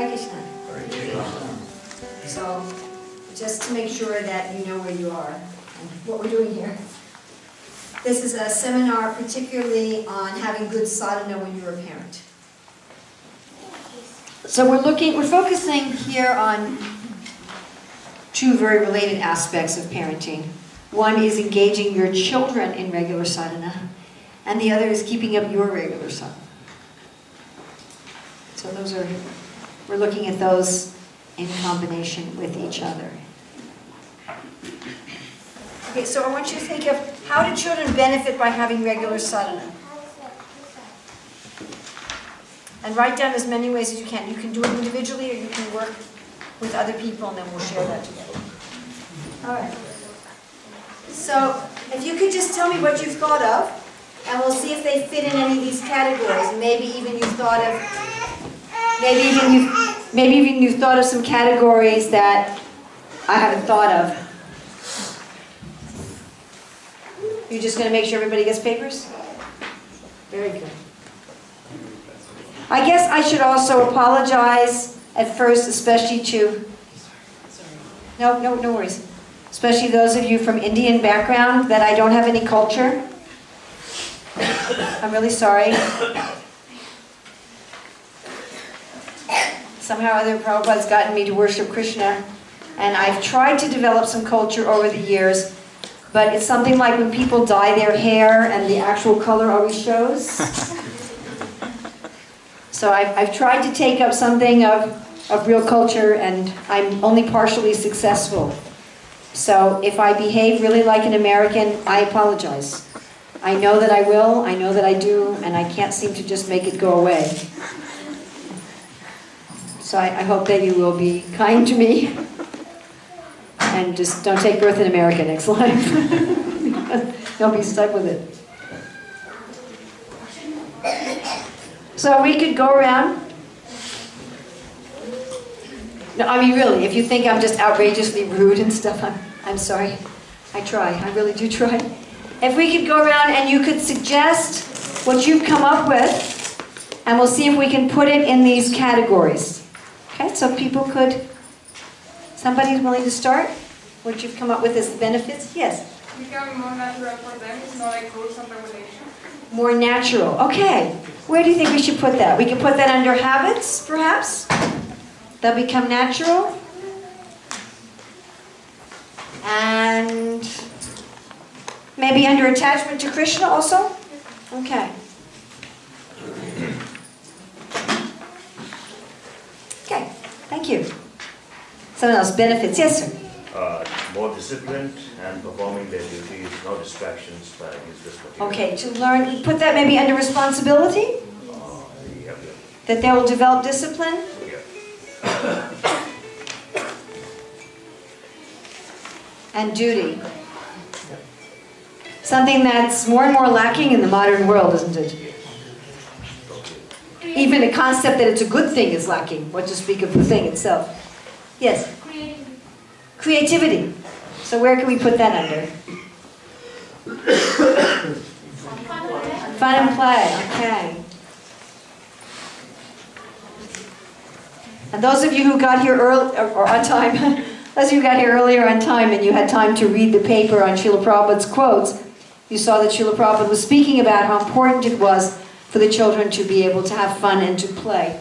Hare Krishna. So, just to make sure that you know where you are and what we're doing here. This is a seminar particularly on having good sadhana when you're a parent. So we're focusing here on two very related aspects of parenting. One is engaging your children in regular sadhana, and the other is keeping up your regular sadhana. So we're looking at those in combination with each other. Okay, so I want you to think of how do children benefit by having regular sadhana? And write down as many ways as you can. You can do it individually or you can work with other people and then we'll share that together. All right. So if you could just tell me what you've thought of, and we'll see if they fit in any of these categories. And maybe even you've thought of some categories that I haven't thought of. You're just going to make sure everybody gets papers? Very good. I guess I should also apologize at first, especially to... No worries. Especially those of you from Indian background, that I don't have any culture. I'm really sorry. Somehow or other, Prabhupada's gotten me to worship Krishna, and I've tried to develop some culture over the years, but it's something like when people dye their hair and the actual color always shows. So I've tried to take up something of real culture, and I'm only partially successful. So if I behave really like an American, I apologize. I know that I will, I know that I do, and I can't seem to just make it go away. So I hope that you will be kind to me, and just don't take birth in America next life. Don't be stuck with it. So we could go around. No, I mean really, if you think I'm just outrageously rude and stuff, I'm sorry. I try, I really do try. If we could go around and you could suggest what you've come up with, and we'll see if we can put it in these categories. Okay, so people could, somebody's willing to start? What you've come up with as the benefits? Yes? Become more natural for them, it's not like rules and regulations. More natural, okay. Where do you think we should put that? We can put that under habits, perhaps? They'll become natural. And maybe under attachment to Krishna also? Okay. Okay, thank you. Someone else, benefits. Yes, sir? More disciplined and performing their duties, no distractions by useless material. Okay, to learn, put that maybe under responsibility? Yep. That they will develop discipline? Yep. And duty. Something that's more and more lacking in the modern world, isn't it? Even a concept that it's a good thing is lacking, what to speak of the thing itself. Yes? Creativity. So where can we put that under? Fun and play, okay. And those of you who got here early, or on time, those of you who got here earlier on time and you had time to read the paper on Srila Prabhupada's quotes, you saw that Srila Prabhupada was speaking about how important it was for the children to be able to have fun and to play.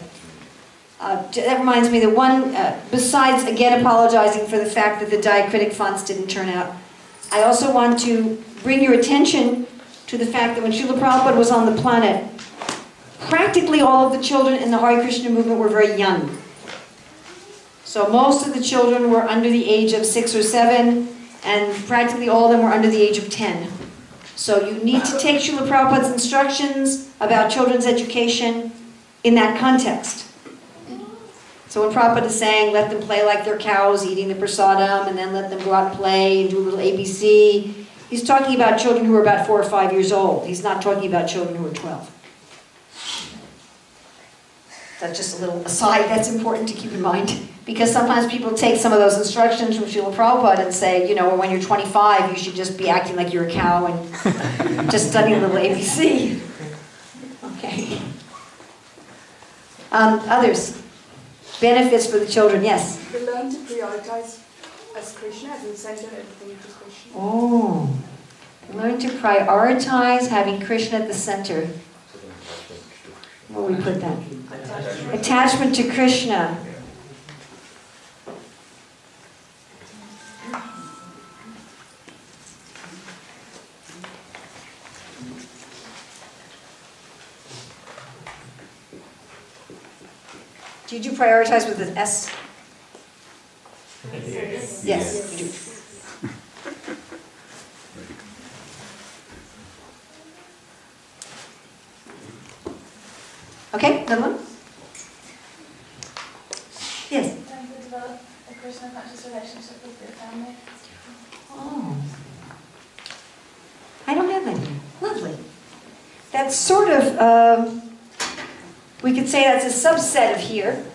That reminds me that one, besides again apologizing for the fact that the diacritic fonts didn't turn out, I also want to bring your attention to the fact that when Srila Prabhupada was on the planet, practically all of the children in the Hare Krishna movement were very young. So most of the children were under the age of 6 or 7, and practically all of them were under the age of 10. So you need to take Srila Prabhupada's instructions about children's education in that context. So when Prabhupada is saying, let them play like they're cows eating the prasadam, and then let them go out and play and do a little ABC, he's talking about children who are about 4 or 5 years old. He's not talking about children who are 12. That's just a little aside that's important to keep in mind. Because sometimes people take some of those instructions from Srila Prabhupada and say, you know, well, when you're 25, you should just be acting like you're a cow and just studying a little ABC. Okay. Others? benefits for the children. Yes? They learn to prioritize as Krishna, as in center everything to Krishna. Oh. Learn to prioritize having Krishna at the center. Where we put that? Attachment to Krishna. Did you prioritize with an S? Yes, you do. Okay, another one? Yes? Trying to develop a Krishna conscious relationship with your family. Oh. I don't have that here. Lovely. That's sort of, we could say that's a subset of here.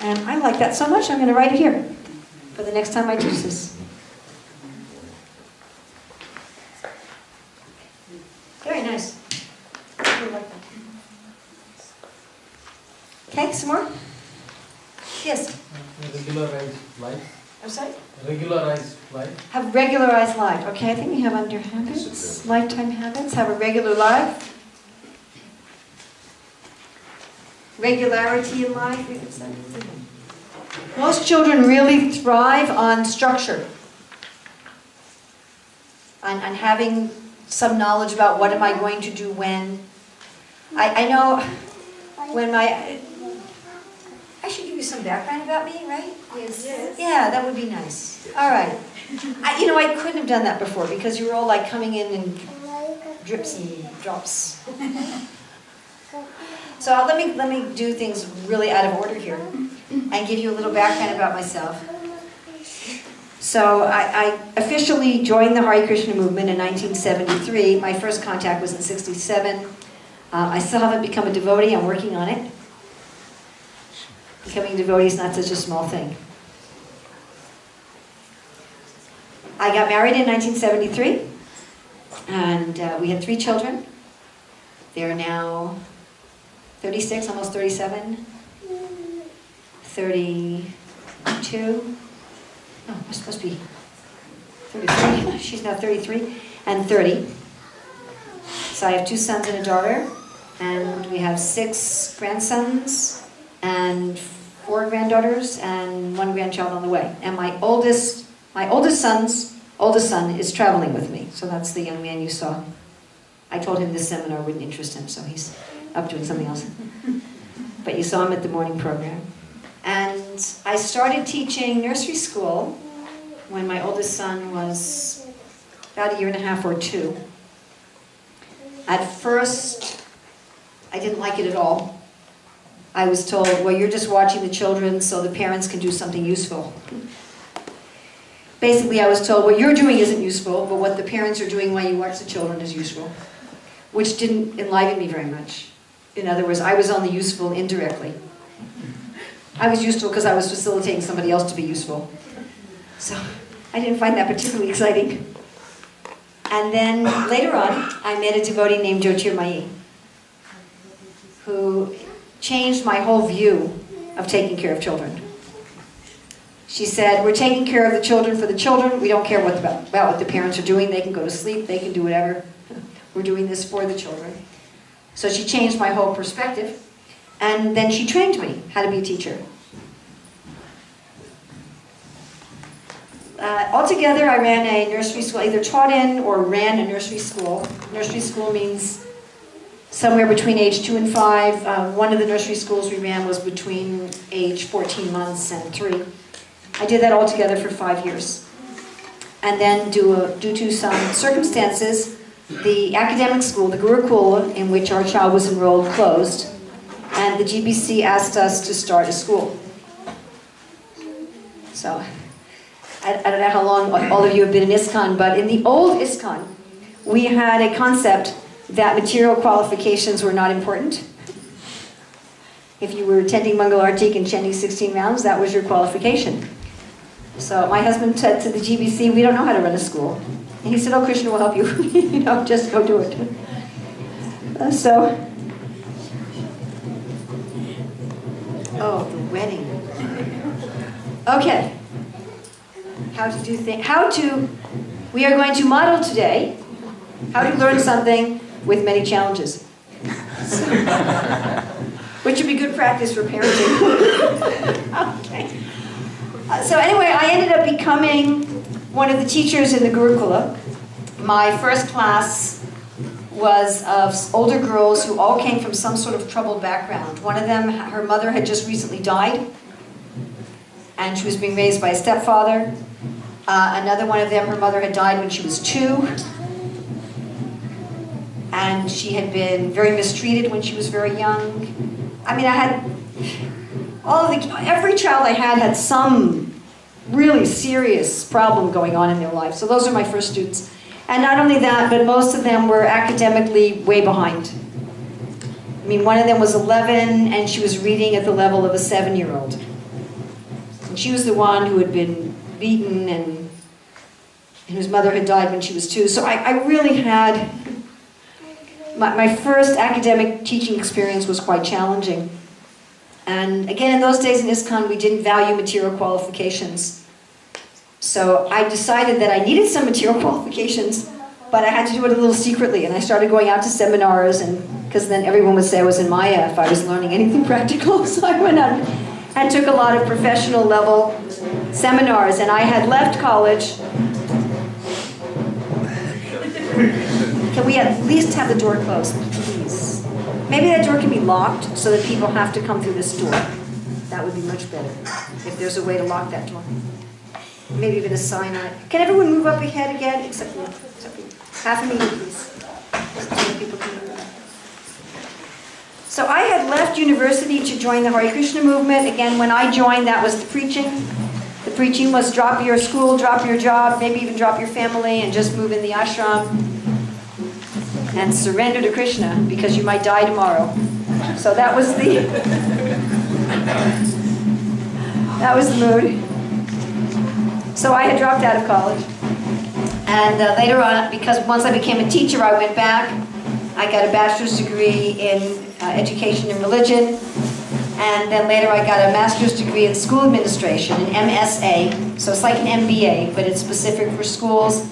And I like that so much, I'm going to write it here for the next time I teach this. Very nice. I like that. Okay, some more? Yes? Regularized life. I'm sorry? Regularized life. Have regularized life. Okay, I think we have under habits, lifetime habits, have a regular life. Regularity in life, we could say. Most children really thrive on structure. On having some knowledge about what am I going to do when. I know when I should give you some background about me, right? Yes. Yeah, that would be nice. All right. I couldn't have done that before because you were all like coming in and drips and drops. So let me do things really out of order here and give you a little background about myself. So I officially joined the Hare Krishna movement in 1973. My first contact was in 67. I still haven't become a devotee. I'm working on it. Becoming a devotee is not such a small thing. I got married in 1973, and we had 3 children. They're now 36, almost 37, 32, oh, this must be 33, she's now 33, and 30. So I have 2 sons and a daughter, and we have 6 grandsons, and 4 granddaughters, and 1 grandchild on the way. And my oldest son is traveling with me, so that's the young man you saw. I told him this seminar wouldn't interest him, so he's up doing something else. But you saw him at the morning program. And I started teaching nursery school when my oldest son was about 1.5 years or 2. At first, I didn't like it at all. I was told, well, you're just watching the children so the parents can do something useful. Basically, I was told, what you're doing isn't useful, but what the parents are doing while you watch the children is useful, which didn't enliven me very much. In other words, I was only useful indirectly. I was useful because I was facilitating somebody else to be useful. So I didn't find that particularly exciting. And then later on, I met a devotee named Jyotirmayi, who changed my whole view of taking care of children. She said, we're taking care of the children for the children. We don't care about what the parents are doing. They can go to sleep. They can do whatever. We're doing this for the children. So she changed my whole perspective. And then she trained me how to be a teacher. Altogether, I ran a nursery school, either taught in or ran a nursery school. Nursery school means somewhere between age 2 and 5. One of the nursery schools we ran was between age 14 months and 3. I did that all together for 5 years. And then due to some circumstances, the academic school, the Gurukula, in which our child was enrolled, closed. And the GBC asked us to start a school. So, I don't know how long all of you have been in ISKCON, but in the old ISKCON, we had a concept that material qualifications were not important. If you were attending Mangal Artik and chanting 16 rounds, that was your qualification. So my husband said to the GBC, we don't know how to run a school. And he said, oh, Krishna will help you. Just go do it. Oh, the wedding. Okay. We are going to model today how to learn something with many challenges. Which would be good practice for parenting. Okay. So anyway, I ended up becoming one of the teachers in the Gurukula. My first class was of older girls who all came from some sort of troubled background. One of them, her mother had just recently died, and she was being raised by a stepfather. Another one of them, her mother had died when she was 2, and she had been very mistreated when she was very young. I mean, I had every child I had some really serious problem going on in their life. So those are my first students. And not only that, but most of them were academically way behind. I mean, one of them was 11, and she was reading at the level of a 7-year-old. And she was the one who had been beaten and whose mother had died when she was 2. So I really had... My first academic teaching experience was quite challenging. And again, in those days in ISKCON, we didn't value material qualifications. So I decided that I needed some material qualifications, but I had to do it a little secretly. And I started going out to seminars, and because then everyone would say I was in Maya if I was learning anything practical. So I went out and took a lot of professional level seminars. And I had left college. Can we at least have the door closed, please? Maybe that door can be locked so that people have to come through this door. That would be much better, if there's a way to lock that door. Maybe even a sign on it. Can everyone move up ahead again? Except for half a meter, please. So that people can move. So I had left university to join the Hare Krishna movement. Again, when I joined, that was the preaching. The preaching was drop your school, drop your job, maybe even drop your family, and just move in the ashram. And surrender to Krishna, because you might die tomorrow. So that was the mood. So I had dropped out of college. And later on, because once I became a teacher, I went back. I got a bachelor's degree in education and religion. And then later I got a master's degree in school administration, an MSA. So it's like an MBA, but it's specific for schools.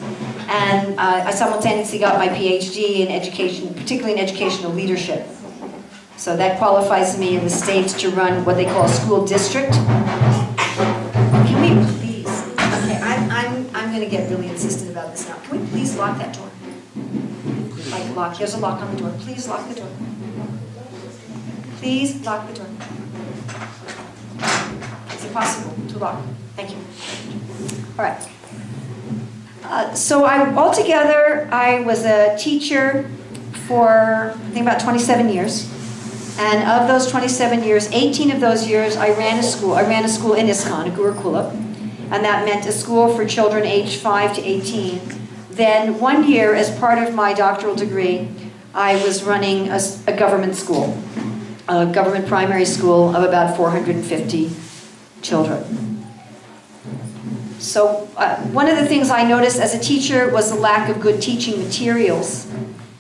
And I simultaneously got my PhD in education, particularly in educational leadership. So that qualifies me in the States to run what they call a school district. Can we please, okay, I'm going to get really insistent about this now. Can we please lock that door? Like lock, there's a lock on the door. Please lock the door. Please lock the door. Is it possible to lock? Thank you. All right. So altogether, I was a teacher for, I think, about 27 years. And of those 27 years, 18 of those years, I ran a school. I ran a school in ISKCON, a Gurukula. And that meant a school for children aged 5 to 18. Then 1 year, as part of my doctoral degree, I was running a government school, a government primary school of about 450 children. So one of the things I noticed as a teacher was the lack of good teaching materials.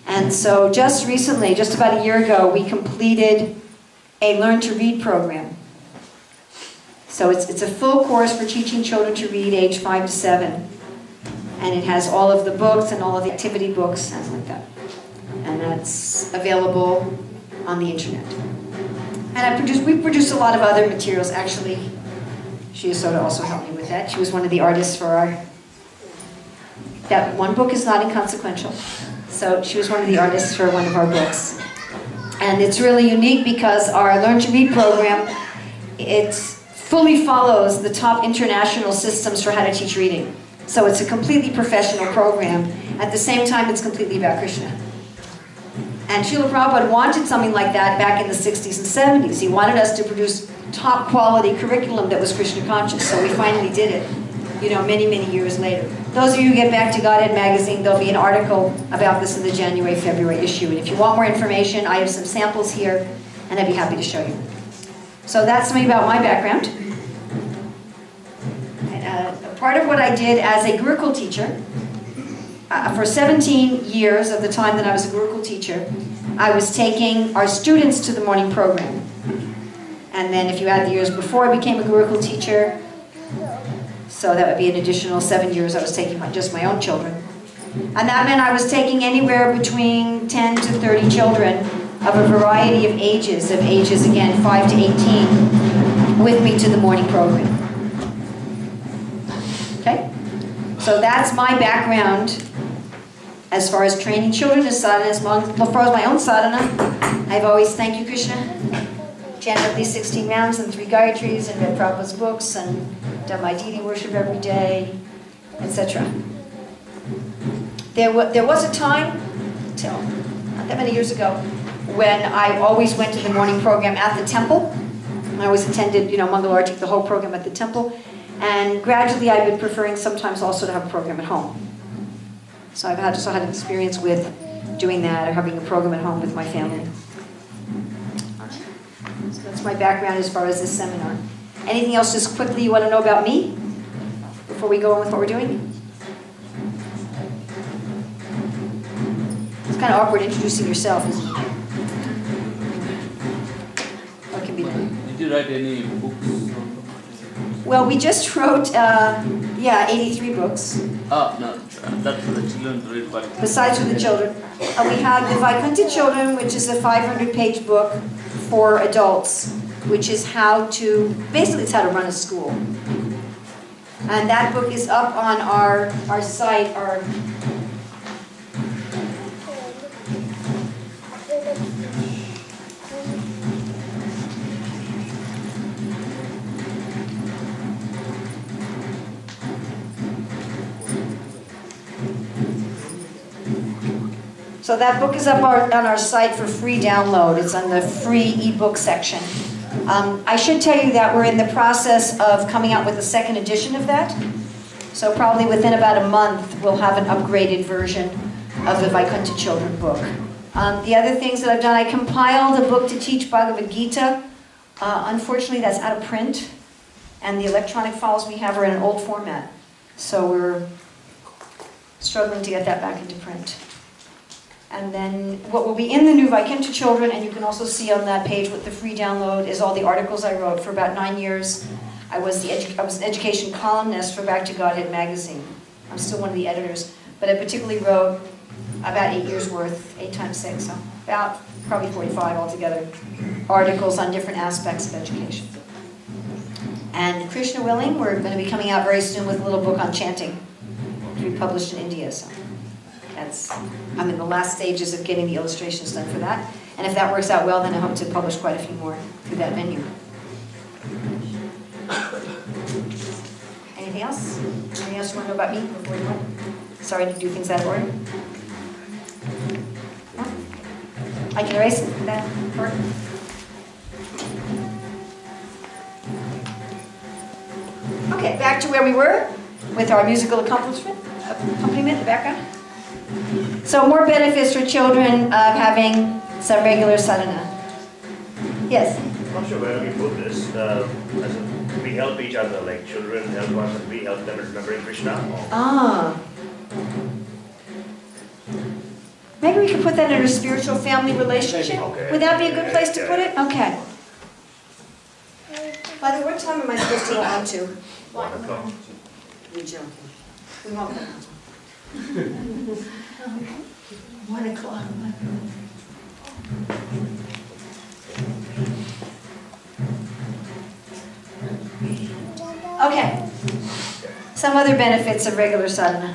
And so just recently, just about a year ago, we completed a Learn to Read program. So it's a full course for teaching children to read age 5 to 7. And it has all of the books and all of the activity books, and like that. And that's available on the internet. And we produced a lot of other materials, actually. She also helped me with that. She was one of the artists for that one book is not inconsequential. So she was one of the artists for one of our books. And it's really unique because our Learn to Read program, it fully follows the top international systems for how to teach reading. So it's a completely professional program. At the same time, it's completely about Krishna. And Srila Prabhupada wanted something like that back in the 60s and 70s. He wanted us to produce top quality curriculum that was Krishna conscious. So we finally did it, many, many years later. Those of you who get back to Godhead Magazine, there'll be an article about this in the January, February issue. And if you want more information, I have some samples here, and I'd be happy to show you. So that's something about my background. part of what I did as a Gurukul teacher, for 17 years of the time that I was a Gurukul teacher, I was taking our students to the morning program. And then if you add the years before I became a Gurukul teacher, so that would be an additional 7 years I was taking just my own children. And that meant I was taking anywhere between 10 to 30 children of a variety of ages again, 5 to 18, with me to the morning program. Okay? So that's my background as far as training children as sadhana. As far as my own sadhana, I've always, thank you Krishna, chanted at least 16 rounds and 3 Gayatris and read Prabhupada's books and done my deity worship every day, etc. There was a time, till not that many years ago, when I always went to the morning program at the temple. I always attended, Mangalarti, the whole program at the temple. And gradually I've been preferring sometimes also to have a program at home. So I've had an experience with doing that or having a program at home with my family. So that's my background as far as this seminar. Anything else just quickly you want to know about me before we go on with what we're doing? It's kind of awkward introducing yourself, isn't it? What can be done? Did you write any books? Well, we just wrote, 83 books. Oh, no, that's for the children to read, but... Besides for the children. We have the Vaikuntha Children, which is a 500-page book for adults, which is basically it's how to run a school. And that book is up on our site, So that book is up on our site for free download. It's on the free ebook section. I should tell you that we're in the process of coming out with a second edition of that. So probably within about a month, we'll have an upgraded version of the Vaikuntha Children book. The other things that I've done, I compiled a book to teach Bhagavad Gita. Unfortunately, that's out of print. And the electronic files we have are in an old format. So we're struggling to get that back into print. And then what will be in the new Vaikuntha Children, and you can also see on that page with the free download, is all the articles I wrote for about 9 years. I was an education columnist for Back to Godhead magazine. I'm still one of the editors, but I particularly wrote about 8 years worth, 8 times 6, so about probably 45 altogether, articles on different aspects of education. And Krishna willing, we're going to be coming out very soon with a little book on chanting to be published in India. So I'm in the last stages of getting the illustrations done for that. And if that works out well, then I hope to publish quite a few more through that venue. Anything else? Anything else you want to know about me before we go? Sorry to do things out of order. No? I can erase that part. Okay, back to where we were with our musical accompaniment in the background. So more benefits for children of having some regular sadhana. Yes? I'm not sure where we put this. We help each other, like children help us and we help them in remembering Krishna. Maybe we could put that in a spiritual family relationship. Okay. Would that be a good place to put it? Okay. By the way, what time am I supposed to go on to? 1 o'clock. You're joking. We won't go. 1 o'clock. Okay. Some other benefits of regular sadhana.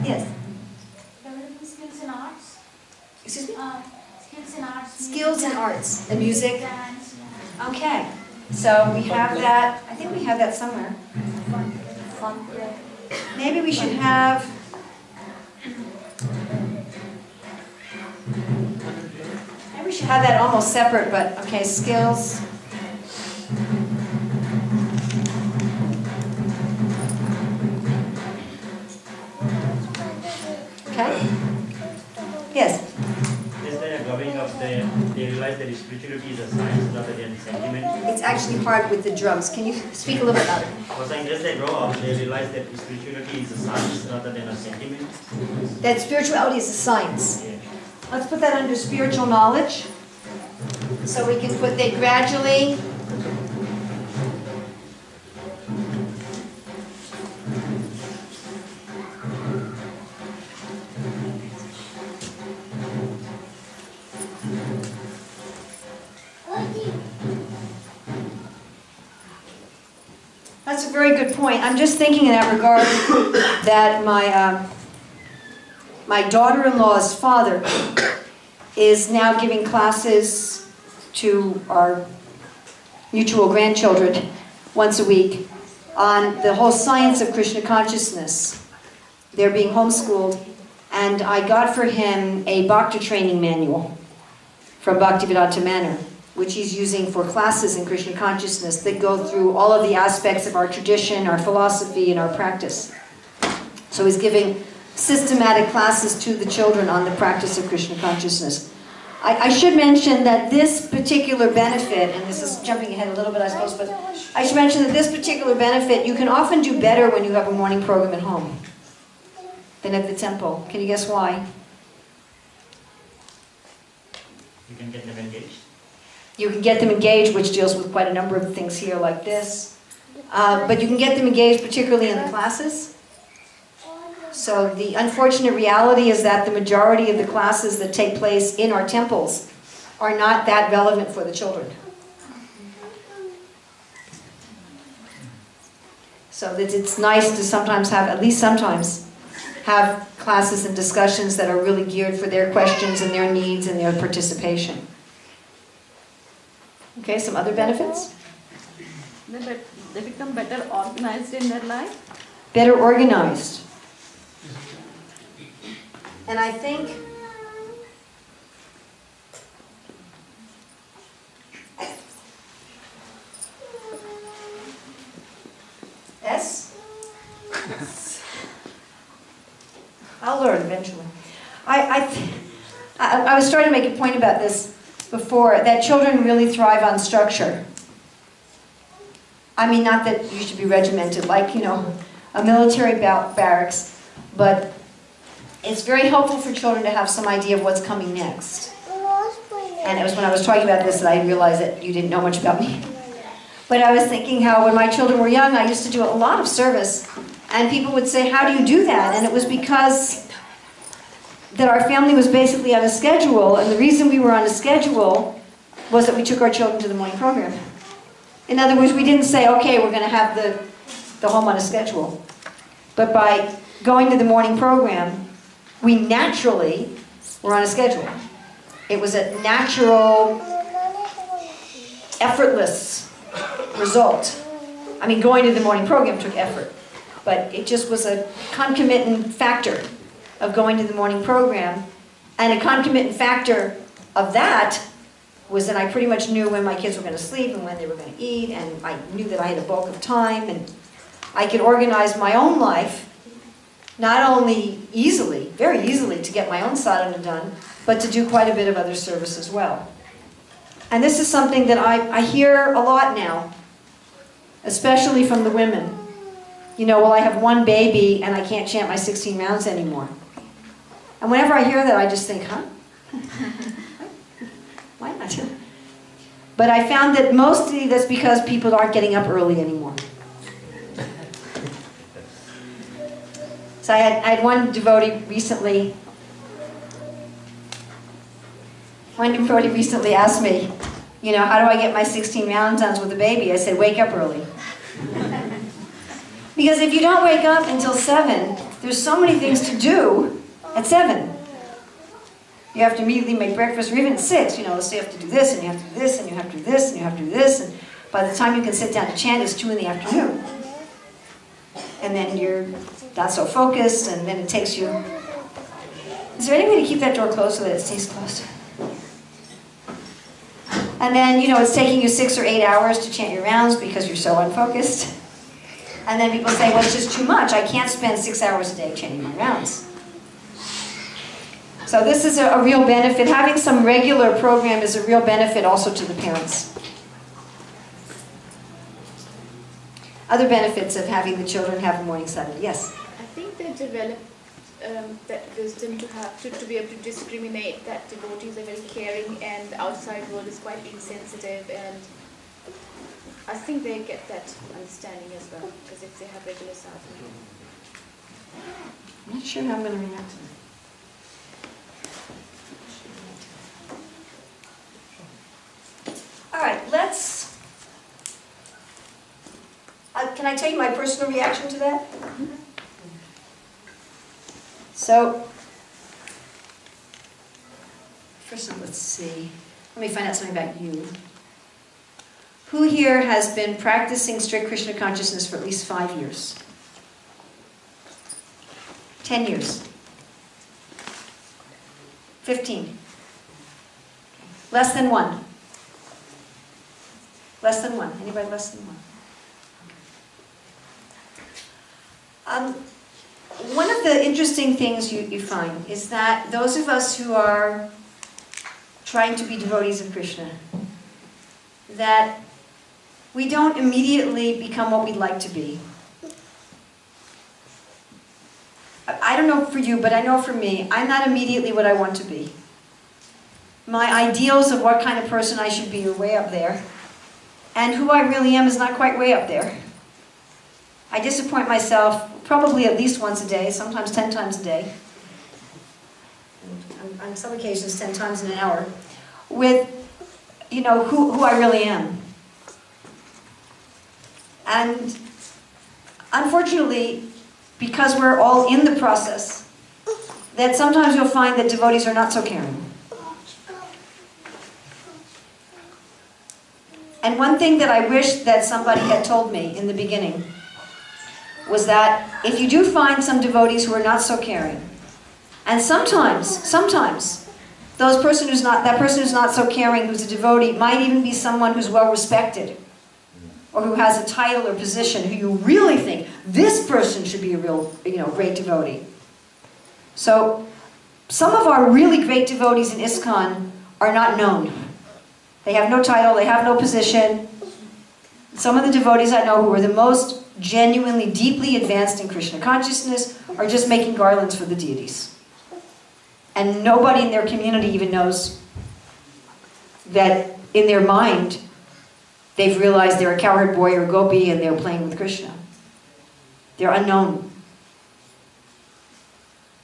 Yes. Developing skills in arts. Excuse me? Skills in arts. Skills in arts and music. Dance. Okay. So we have that. I think we have that somewhere. Maybe we should have. Maybe we should have that almost separate, but okay, skills. Okay. Yes. Is there a giving of the they realize that spirituality is a science rather than sentiment. It's actually hard with the drums. Can you speak a little bit louder? I was saying, just they grow up, they realize that spirituality is a science rather than a sentiment. That spirituality is a science. Yeah. Let's put that under spiritual knowledge. So we can put they gradually. That's a very good point. I'm just thinking in that regard that my daughter-in-law's father is now giving classes to our mutual grandchildren once a week on the whole science of Krishna consciousness. They're being homeschooled, and I got for him a Bhakti training manual from Bhaktivedanta Manor, which he's using for classes in Krishna consciousness that go through all of the aspects of our tradition, our philosophy, and our practice. So he's giving systematic classes to the children on the practice of Krishna consciousness. I should mention that this particular benefit, and this is jumping ahead a little bit, I suppose, but I should mention that this particular benefit, you can often do better when you have a morning program at home than at the temple. Can you guess why? You can get them engaged. You can get them engaged, which deals with quite a number of things here like this. But you can get them engaged particularly in the classes. So the unfortunate reality is that the majority of the classes that take place in our temples are not that relevant for the children. So that it's nice to sometimes have, at least sometimes, have classes and discussions that are really geared for their questions and their needs and their participation. Okay, some other benefits? They become better organized in their life. Better organized. And I think S? I'll learn eventually. I was starting to make a point about this before, that children really thrive on structure. I mean, not that you should be regimented like, a military barracks, but it's very helpful for children to have some idea of what's coming next. And it was when I was talking about this that I realized that you didn't know much about me. But I was thinking how when my children were young, I used to do a lot of service. And people would say, how do you do that? And it was because that our family was basically on a schedule. And the reason we were on a schedule was that we took our children to the morning program. In other words, we didn't say, okay, we're going to have the home on a schedule. But by going to the morning program, we naturally were on a schedule. It was a natural, effortless result. I mean, going to the morning program took effort, but it just was a concomitant factor of going to the morning program. And a concomitant factor of that was that I pretty much knew when my kids were going to sleep and when they were going to eat, and I knew that I had a bulk of time, and I could organize my own life, not only easily, very easily, to get my own sadhana done, but to do quite a bit of other service as well. And this is something that I hear a lot now, especially from the women. Well, I have one baby and I can't chant my 16 rounds anymore. And whenever I hear that, I just think, huh? Why not? But I found that mostly that's because people aren't getting up early anymore. So I had one devotee recently asked me, how do I get my 16 rounds done with the baby? I said, wake up early. Because if you don't wake up until 7, there's so many things to do at 7. You have to immediately make breakfast, or even at 6, so you have to do this, and you have to do this, and you have to do this, and you have to do this, and by the time you can sit down to chant, it's 2 in the afternoon. And then you're not so focused, and then it takes you... Is there any way to keep that door closed so that it stays closed? And then, it's taking you 6 or 8 hours to chant your rounds because you're so unfocused. And then people say, well, it's just too much. I can't spend 6 hours a day chanting my rounds. So this is a real benefit. Having some regular program is a real benefit also to the parents. Other benefits of having the children have a morning sadhana. Yes? I think they develop that wisdom to be able to discriminate that devotees are very caring and the outside world is quite insensitive, and I think they get that understanding as well, because if they have regular sadhana. I'm not sure how I'm going to react to that. All right, let's... can I tell you my personal reaction to that? So, first of all, let's see. Let me find out something about you. Who here has been practicing strict Krishna consciousness for at least 5 years? 10 years? 15? Less than 1? Less than 1? Anybody less than 1? One of the interesting things you find is that those of us who are trying to be devotees of Krishna, that we don't immediately become what we'd like to be. I don't know for you, but I know for me, I'm not immediately what I want to be. My ideals of what kind of person I should be are way up there, and who I really am is not quite way up there. I disappoint myself probably at least once a day, sometimes 10 times a day, on some occasions 10 times in an hour, with, who I really am. And unfortunately, because we're all in the process, that sometimes you'll find that devotees are not so caring. And one thing that I wish that somebody had told me in the beginning was that if you do find some devotees who are not so caring, and sometimes, that person who's not so caring, who's a devotee, might even be someone who's well respected, or who has a title or position, who you really think, this person should be a real, great devotee. So, some of our really great devotees in ISKCON are not known. They have no title, they have no position. Some of the devotees I know who are the most genuinely, deeply advanced in Krishna consciousness are just making garlands for the deities. And nobody in their community even knows that in their mind, they've realized they're a cowherd boy or gopi and they're playing with Krishna. They're unknown.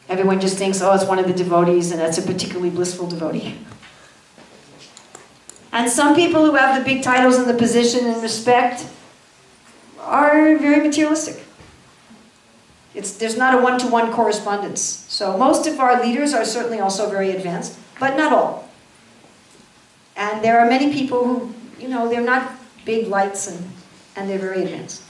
Everyone just thinks, oh, it's one of the devotees and that's a particularly blissful devotee. And some people who have the big titles and the position and respect are very materialistic. There's not a one-to-one correspondence. So most of our leaders are certainly also very advanced, but not all. And there are many people who, they're not big lights and they're very advanced.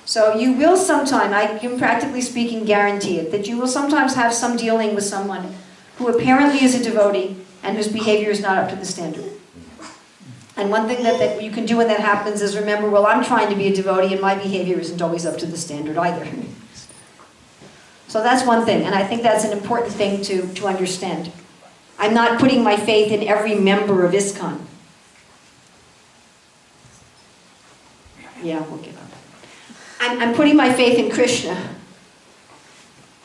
So you will sometime, I can practically speaking guarantee it, that you will sometimes have some dealing with someone who apparently is a devotee and whose behavior is not up to the standard. And one thing that you can do when that happens is remember, well, I'm trying to be a devotee and my behavior isn't always up to the standard either. So that's one thing, and I think that's an important thing to understand. I'm not putting my faith in every member of ISKCON. Yeah, we'll give up. I'm putting my faith in Krishna.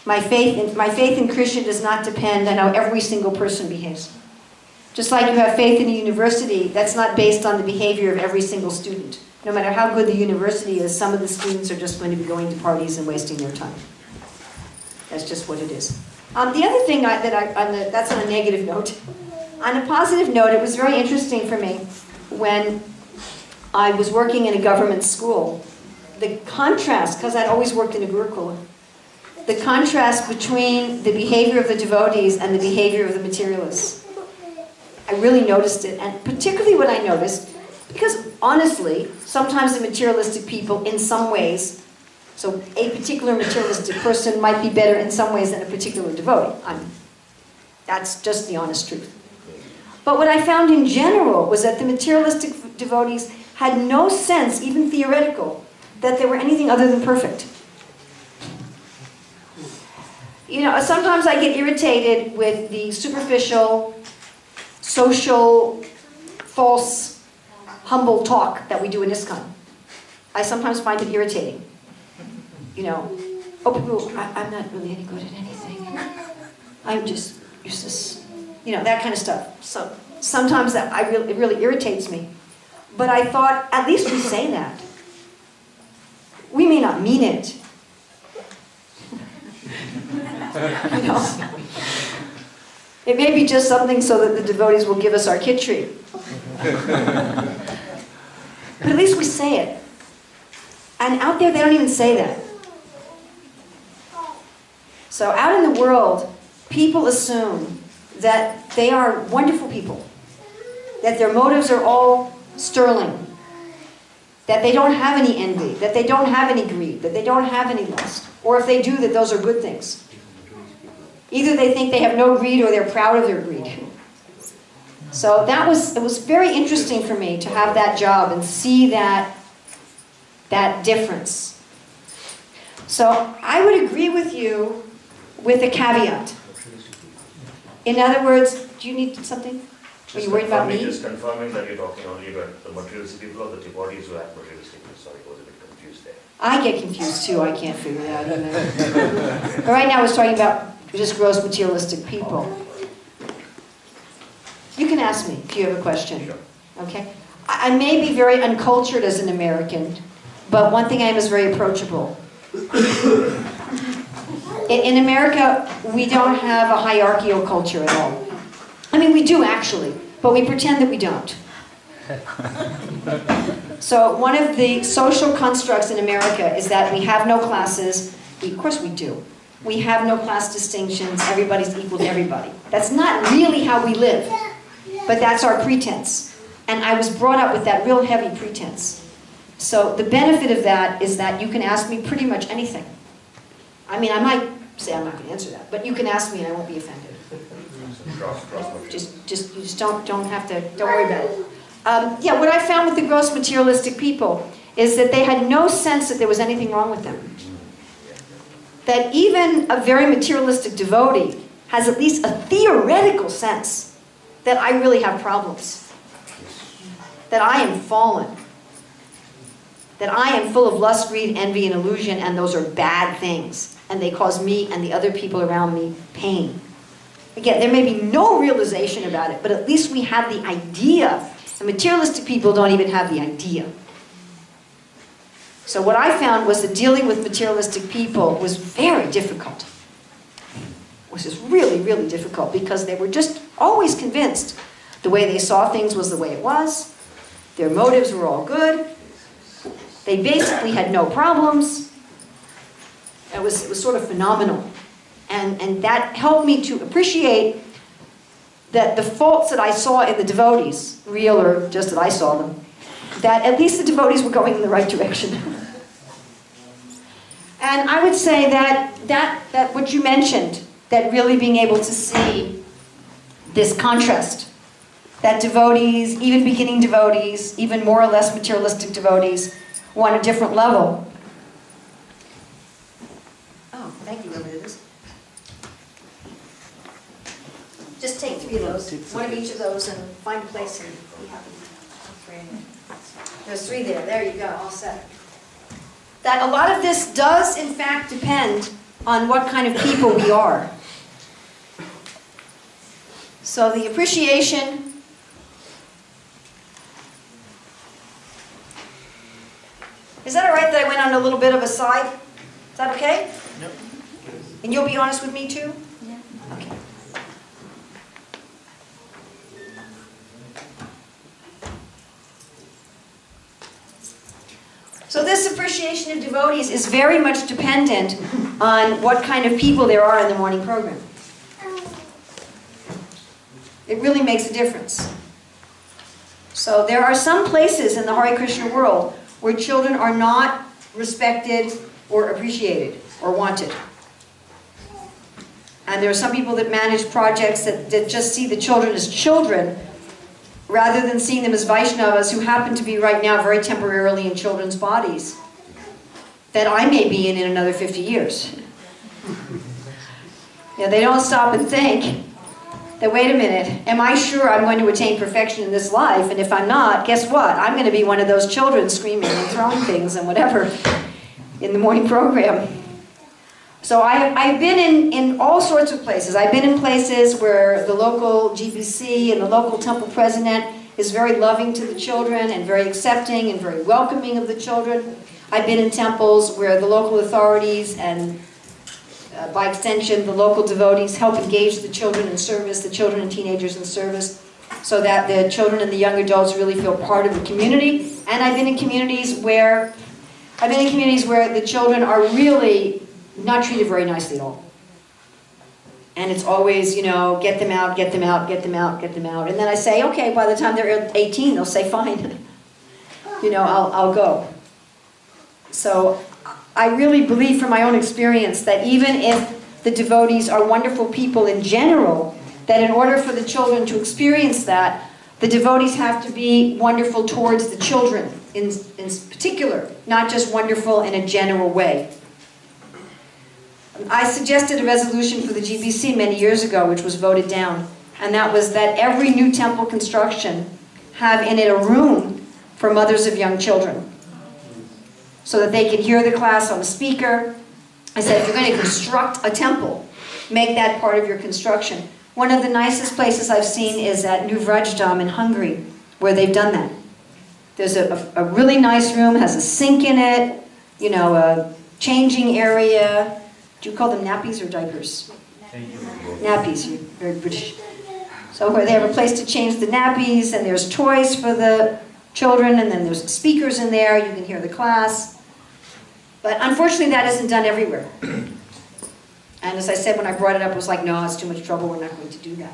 My faith in Krishna does not depend on how every single person behaves. Just like you have faith in a university, that's not based on the behavior of every single student. No matter how good the university is, some of the students are just going to be going to parties and wasting their time. That's just what it is. The other thing that's on a negative note. On a positive note, it was very interesting for me when I was working in a government school. The contrast, because I'd always worked in a Gurukula, the contrast between the behavior of the devotees and the behavior of the materialists. I really noticed it, and particularly what I noticed, because honestly, sometimes the materialistic people in some ways, so a particular materialistic person might be better in some ways than a particular devotee. That's just the honest truth. But what I found in general was that the materialistic devotees had no sense, even theoretical, that they were anything other than perfect. You know, sometimes I get irritated with the superficial, social, false, humble talk that we do in ISKCON. I sometimes find it irritating. You know, oh, people, I'm not really any good at anything. I'm just useless. You know, that kind of stuff. So sometimes it really irritates me. But I thought, at least we say that. We may not mean it. You know? It may be just something so that the devotees will give us our kitchery. But at least we say it. And out there, they don't even say that. So out in the world, people assume that they are wonderful people, that their motives are all sterling, that they don't have any envy, that they don't have any greed, that they don't have any lust, or if they do, that those are good things. Either they think they have no greed or they're proud of their greed. So it was very interesting for me to have that job and see that difference. So I would agree with you with a caveat. In other words, do you need something? Are you worried about me? Just confirming that you're talking only about the materialistic people or the devotees who have materialistic people. Sorry, I was a bit confused there. I get confused too. I can't figure it out either. But right now I was talking about just gross materialistic people. You can ask me if you have a question. Sure. Okay? I may be very uncultured as an American, but one thing I am is very approachable. In America, we don't have a hierarchical culture at all. I mean, we do actually, but we pretend that we don't. So one of the social constructs in America is that we have no classes. Of course we do. We have no class distinctions. Everybody's equal to everybody. That's not really how we live, but that's our pretense. And I was brought up with that real heavy pretense. So the benefit of that is that you can ask me pretty much anything. I mean, I might say I'm not going to answer that, but you can ask me and I won't be offended. Just don't have to, don't worry about it. Yeah, what I found with the gross materialistic people is that they had no sense that there was anything wrong with them. That even a very materialistic devotee has at least a theoretical sense that I really have problems. That I am fallen. That I am full of lust, greed, envy, and illusion, and those are bad things. And they cause me and the other people around me pain. Again, there may be no realization about it, but at least we have the idea. The materialistic people don't even have the idea. So what I found was that dealing with materialistic people was very difficult. It was just really, really difficult because they were just always convinced the way they saw things was the way it was. Their motives were all good. They basically had no problems. It was sort of phenomenal. And that helped me to appreciate that the faults that I saw in the devotees, real or just that I saw them, that at least the devotees were going in the right direction. And I would say that what you mentioned, that really being able to see this contrast, that devotees, even beginning devotees, even more or less materialistic devotees, want a different level. Oh, thank you, whoever did this. Just take 3 of those, one of each of those, and find a place and be happy. There's 3 there. There you go, all set. That a lot of this does, in fact, depend on what kind of people we are. So the appreciation. Is that all right that I went on a little bit of a side? Is that okay? Yep. And you'll be honest with me too? Yeah. Okay. So this appreciation of devotees is very much dependent on what kind of people there are in the morning program. It really makes a difference. So there are some places in the Hare Krishna world where children are not respected or appreciated or wanted. And there are some people that manage projects that just see the children as children rather than seeing them as Vaishnavas who happen to be right now very temporarily in children's bodies that I may be in another 50 years. They don't stop and think that, wait a minute, am I sure I'm going to attain perfection in this life? And if I'm not, guess what? I'm going to be one of those children screaming and throwing things and whatever in the morning program. So I've been in all sorts of places. I've been in places where the local GBC and the local temple president is very loving to the children and very accepting and very welcoming of the children. I've been in temples where the local authorities and by extension the local devotees help engage the children in service, the children and teenagers in service, so that the children and the young adults really feel part of the community. And I've been in communities where the children are really not treated very nicely at all. And it's always, get them out, get them out, get them out, get them out. And then I say, okay, by the time they're 18, they'll say, fine, I'll go. So I really believe from my own experience that even if the devotees are wonderful people in general, that in order for the children to experience that, the devotees have to be wonderful towards the children in particular, not just wonderful in a general way. I suggested a resolution for the GBC many years ago, which was voted down, and that was that every new temple construction have in it a room for mothers of young children, so that they can hear the class on the speaker. I said, if you're going to construct a temple, make that part of your construction. One of the nicest places I've seen is at New Vrajdam in Hungary, where they've done that. There's a really nice room, has a sink in it, a changing area. Do you call them nappies or diapers? Nappies, you're very British. So where they have a place to change the nappies, and there's toys for the children, and then there's speakers in there, you can hear the class. But unfortunately that isn't done everywhere. And as I said when I brought it up, it was like, no, it's too much trouble, we're not going to do that.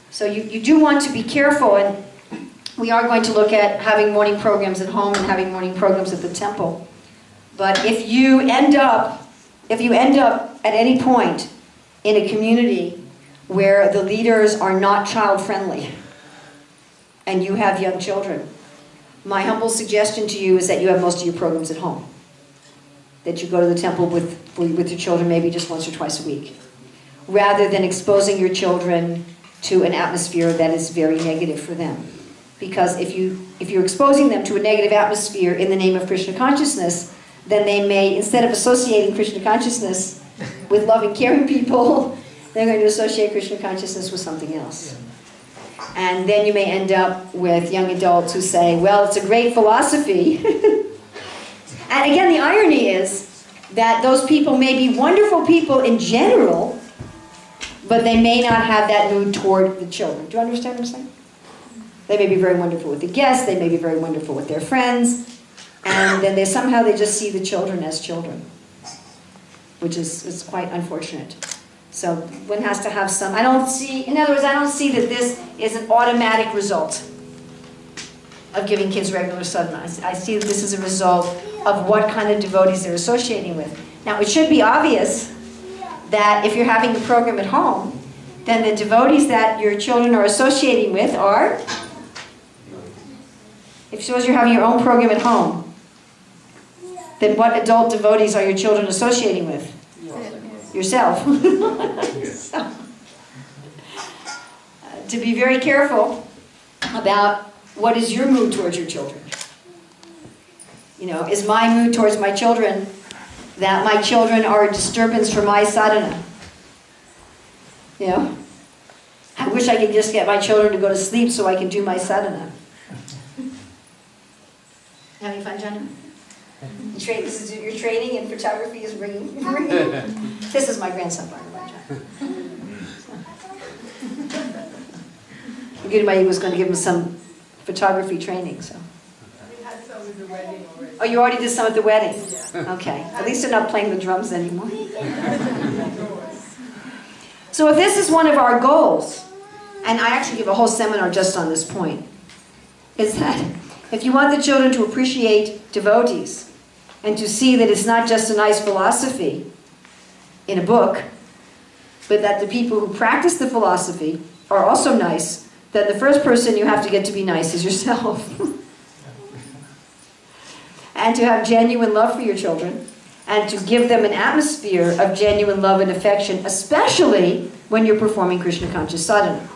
So you do want to be careful, and we are going to look at having morning programs at home and having morning programs at the temple. But if you end up at any point in a community where the leaders are not child-friendly and you have young children, my humble suggestion to you is that you have most of your programs at home. That you go to the temple with your children maybe just once or twice a week, rather than exposing your children to an atmosphere that is very negative for them. Because if you're exposing them to a negative atmosphere in the name of Krishna consciousness, then they may, instead of associating Krishna consciousness with loving, caring people, they're going to associate Krishna consciousness with something else. And then you may end up with young adults who say, well, it's a great philosophy. And again, the irony is that those people may be wonderful people in general, but they may not have that mood toward the children. Do you understand what I'm saying? They may be very wonderful with the guests, they may be very wonderful with their friends, and then they just see the children as children, which is quite unfortunate. So one has to have some, I don't see that this is an automatic result of giving kids regular sadhana. I see that this is a result of what kind of devotees they're associating with. Now, it should be obvious that if you're having the program at home, then the devotees that your children are associating with are, if suppose you're having your own program at home, then what adult devotees are your children associating with? Yourself. So, to be very careful about what is your mood towards your children. Is my mood towards my children that my children are a disturbance for my sadhana? I wish I could just get my children to go to sleep so I can do my sadhana. Having fun, John? Your training in photography is ringing. This is my grandson, by the way, John. Goodbye was going to give him some photography training, so. We had some with the wedding already. Oh, you already did some at the wedding? Yeah. Okay. At least they're not playing the drums anymore. So if this is one of our goals, and I actually give a whole seminar just on this point, is that if you want the children to appreciate devotees and to see that it's not just a nice philosophy in a book, but that the people who practice the philosophy are also nice, then the first person you have to get to be nice is yourself. And to have genuine love for your children, and to give them an atmosphere of genuine love and affection, especially when you're performing Krishna conscious sadhana.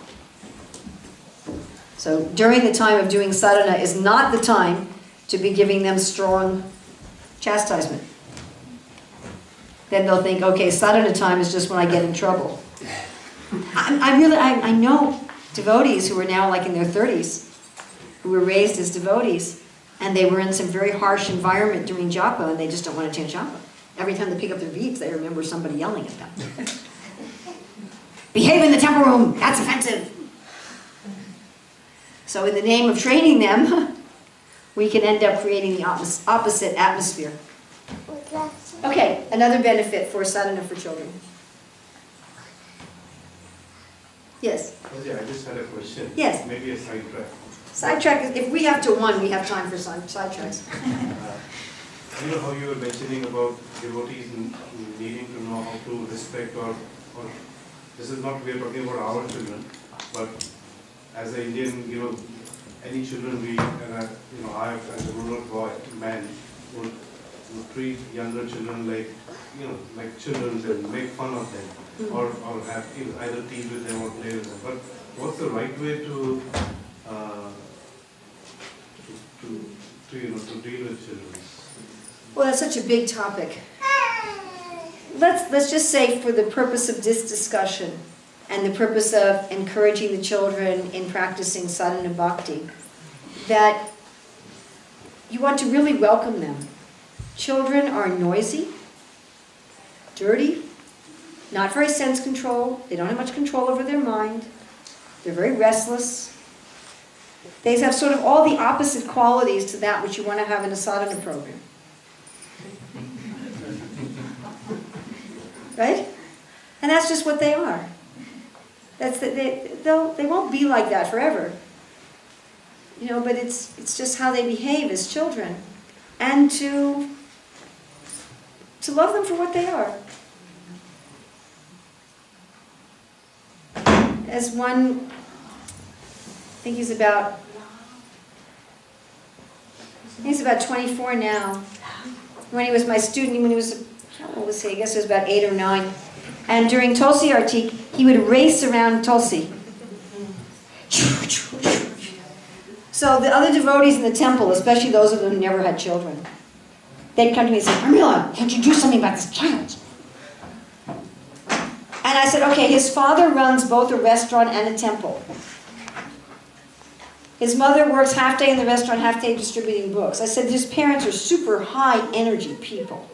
So during the time of doing sadhana is not the time to be giving them strong chastisement. Then they'll think, okay, sadhana time is just when I get in trouble. I know devotees who are now like in their 30s, who were raised as devotees, and they were in some very harsh environment doing japa, and they just don't want to chant japa. Every time they pick up their beads, they remember somebody yelling at them. Behave in the temple room, that's offensive. So in the name of training them, we can end up creating the opposite atmosphere. Okay, another benefit for sadhana for children. Yes? Yeah, I just had a question. Yes. Maybe a sidetrack. Sidetrack, if we have to one, we have time for sidetracks. You know how you were mentioning about devotees needing to know how to respect or this is not, we are talking about our children, but as an Indian, any children I as a rural man would treat younger children like children and make fun of them, or have either tease with them or play with them. But what's the right way to deal with children? Well, that's such a big topic. Let's just say, for the purpose of this discussion and the purpose of encouraging the children in practicing sadhana bhakti, that you want to really welcome them. Children are noisy, dirty, not very sense-controlled. They don't have much control over their mind. They're very restless. They have sort of all the opposite qualities to that which you want to have in a sadhana program. Right? And that's just what they are. They won't be like that forever. But it's just how they behave as children. And to love them for what they are. As one, I think he's about 24 now. When he was my student, when he was, how old was he? I guess he was about 8 or 9. And during Tulsi Artik, he would race around Tulsi. So the other devotees in the temple, especially those of them who never had children, they'd come to me and say, Pramila, can't you do something about this child? And I said, okay, his father runs both a restaurant and a temple. His mother works half day in the restaurant, half day distributing books. I said, his parents are super high energy people.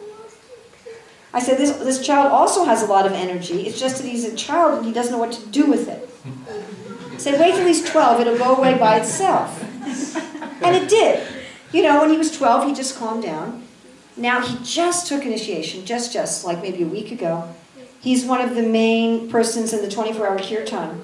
I said, this child also has a lot of energy. It's just that he's a child and he doesn't know what to do with it. I said, wait till he's 12, it'll go away by itself. And it did. When he was 12, he just calmed down. Now he just took initiation, just like maybe a week ago. He's one of the main persons in the 24-hour kirtan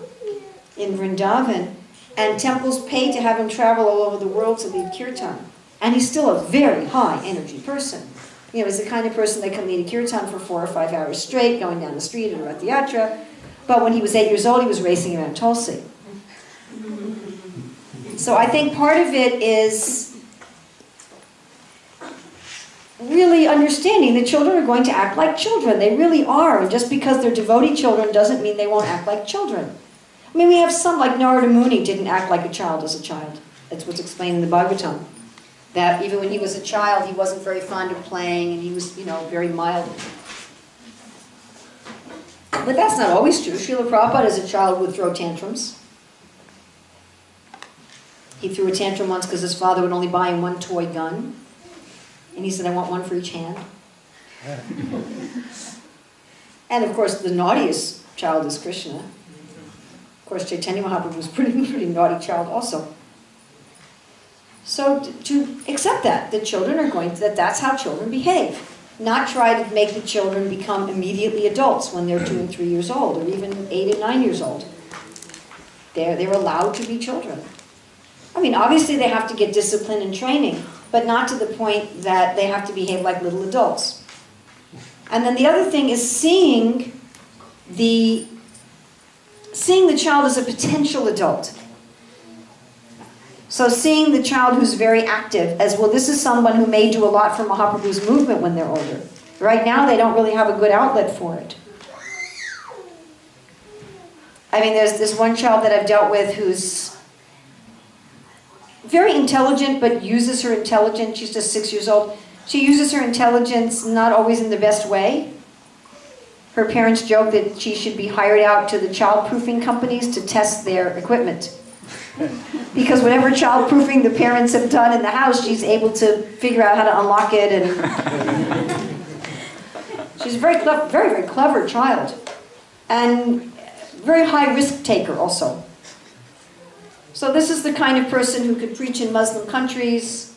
in Vrindavan, and temples pay to have him travel all over the world to lead kirtan. And he's still a very high energy person. He's the kind of person that can lead a kirtan for 4 or 5 hours straight, going down the street in Rath Yatra. But when he was 8 years old, he was racing around Tulsi. So I think part of it is really understanding that children are going to act like children. They really are. And just because they're devotee children doesn't mean they won't act like children. I mean, we have some, like Narada Muni didn't act like a child as a child. That's what's explained in the Bhagavatam. That even when he was a child, he wasn't very fond of playing, and he was, very mild. But that's not always true. Srila Prabhupada as a child would throw tantrums. He threw a tantrum once because his father would only buy him one toy gun. And he said, I want one for each hand. And of course, the naughtiest child is Krishna. Of course, Chaitanya Mahaprabhu was a pretty naughty child also. So to accept that children are that's how children behave. Not try to make the children become immediately adults when they're 2 and 3 years old, or even 8 and 9 years old. They're allowed to be children. I mean, obviously they have to get discipline and training, but not to the point that they have to behave like little adults. And then the other thing is seeing the child as a potential adult. So seeing the child who's very active as, well, this is someone who may do a lot for Mahaprabhu's movement when they're older. Right now, they don't really have a good outlet for it. I mean, there's this one child that I've dealt with who's very intelligent, but uses her intelligence. She's just 6 years old. She uses her intelligence not always in the best way. Her parents joke that she should be hired out to the child-proofing companies to test their equipment. Because whatever child-proofing the parents have done in the house, she's able to figure out how to unlock it. And she's a very, very clever child. And very high risk taker also. So this is the kind of person who could preach in Muslim countries,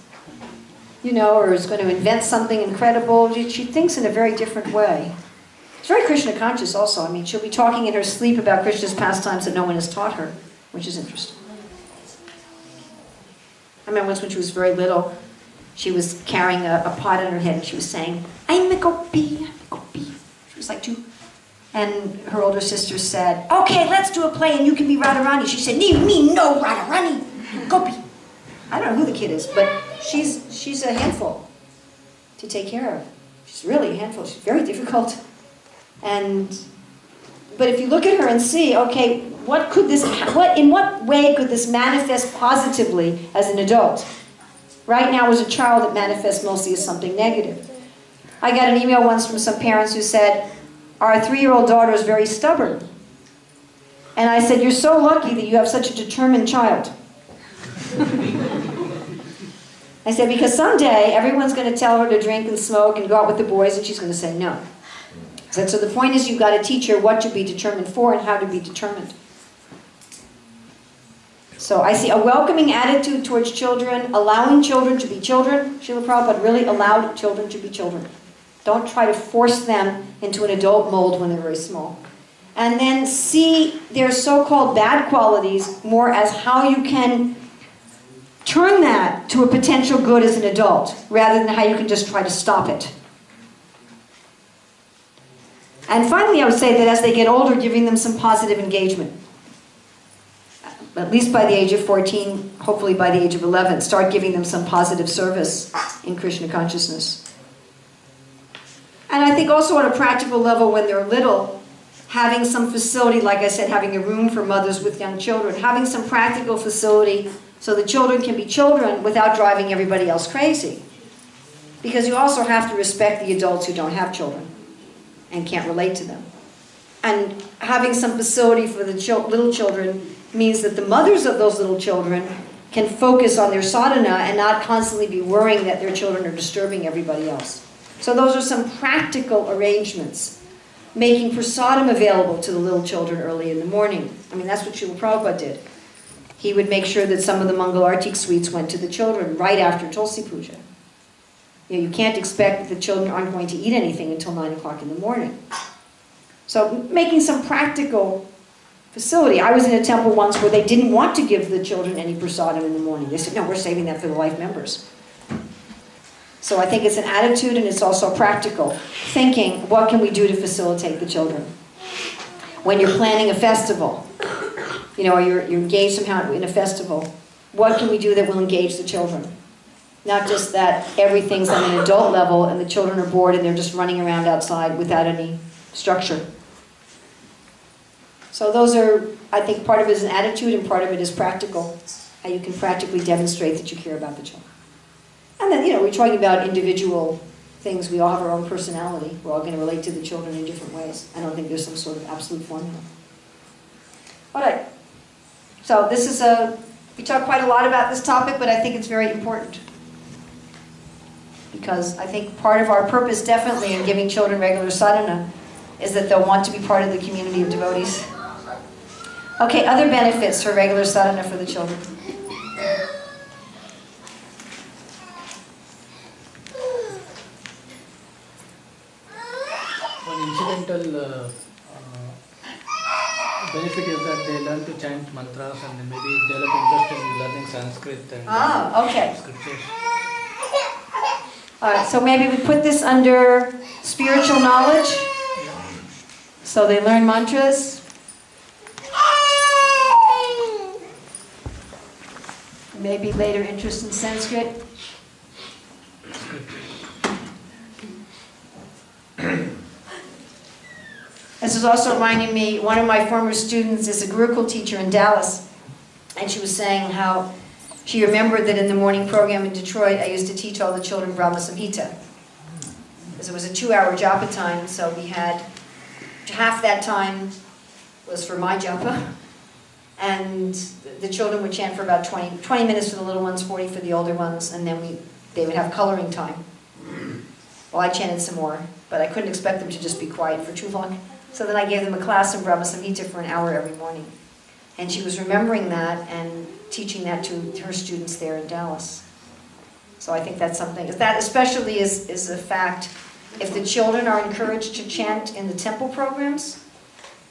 you know, or is going to invent something incredible. She thinks in a very different way. She's very Krishna conscious also. I mean, she'll be talking in her sleep about Krishna's pastimes that no one has taught her, which is interesting. I remember once when she was very little, she was carrying a pot on her head and she was saying, I'm a gopi, I'm a gopi. She was like 2. And her older sister said, okay, let's do a play and you can be Radharani. She said, me, no Radharani, gopi. I don't know who the kid is, but she's a handful to take care of. She's really a handful. She's very difficult. But if you look at her and see, okay, in what way could this manifest positively as an adult? Right now, as a child, it manifests mostly as something negative. I got an email once from some parents who said, our 3-year-old daughter is very stubborn. And I said, you're so lucky that you have such a determined child. I said, because someday everyone's going to tell her to drink and smoke and go out with the boys, and she's going to say no. I said, so the point is you've got to teach her what to be determined for and how to be determined. So I see a welcoming attitude towards children, allowing children to be children. Srila Prabhupada really allowed children to be children. Don't try to force them into an adult mold when they're very small. And then see their so-called bad qualities more as how you can turn that to a potential good as an adult, rather than how you can just try to stop it. And finally, I would say that as they get older, giving them some positive engagement. At least by the age of 14, hopefully by the age of 11, start giving them some positive service in Krishna consciousness. And I think also on a practical level when they're little, having some facility, like I said, having a room for mothers with young children, having some practical facility so the children can be children without driving everybody else crazy. Because you also have to respect the adults who don't have children and can't relate to them. And having some facility for the little children means that the mothers of those little children can focus on their sadhana and not constantly be worrying that their children are disturbing everybody else. So those are some practical arrangements. Making prasadam available to the little children early in the morning. I mean, that's what Srila Prabhupada did. He would make sure that some of the Mangal Artik sweets went to the children right after Tulsi Puja. You can't expect that the children aren't going to eat anything until 9 o'clock in the morning. So making some practical facility. I was in a temple once where they didn't want to give the children any prasadam in the morning. They said, no, we're saving that for the life members. So I think it's an attitude and it's also practical. Thinking, what can we do to facilitate the children? When you're planning a festival, or you're engaged somehow in a festival, what can we do that will engage the children? Not just that everything's on an adult level and the children are bored and they're just running around outside without any structure. So those are, I think part of it is an attitude and part of it is practical. How you can practically demonstrate that you care about the children. And then, we're talking about individual things. We all have our own personality. We're all going to relate to the children in different ways. I don't think there's some sort of absolute formula. All right. So this is we talk quite a lot about this topic, but I think it's very important. Because I think part of our purpose definitely in giving children regular sadhana is that they'll want to be part of the community of devotees. Okay, other benefits for regular sadhana for the children. One incidental benefit is that they learn to chant mantras and maybe develop interest in learning Sanskrit and Okay. scriptures. All right, so maybe we put this under spiritual knowledge. So they learn mantras. Maybe later interest in Sanskrit. This is also reminding me, one of my former students is a Gurukul teacher in Dallas, and she was saying how she remembered that in the morning program in Detroit, I used to teach all the children Brahma Samhita. Because it was a 2-hour japa time, so we had half that time was for my japa, and the children would chant for about 20 minutes for the little ones, 40 for the older ones, and then they would have coloring time. Well, I chanted some more, but I couldn't expect them to just be quiet for too long. So then I gave them a class in Brahma Samhita for an hour every morning. And she was remembering that and teaching that to her students there in Dallas. So I think that's something, that especially is a fact. If the children are encouraged to chant in the temple programs,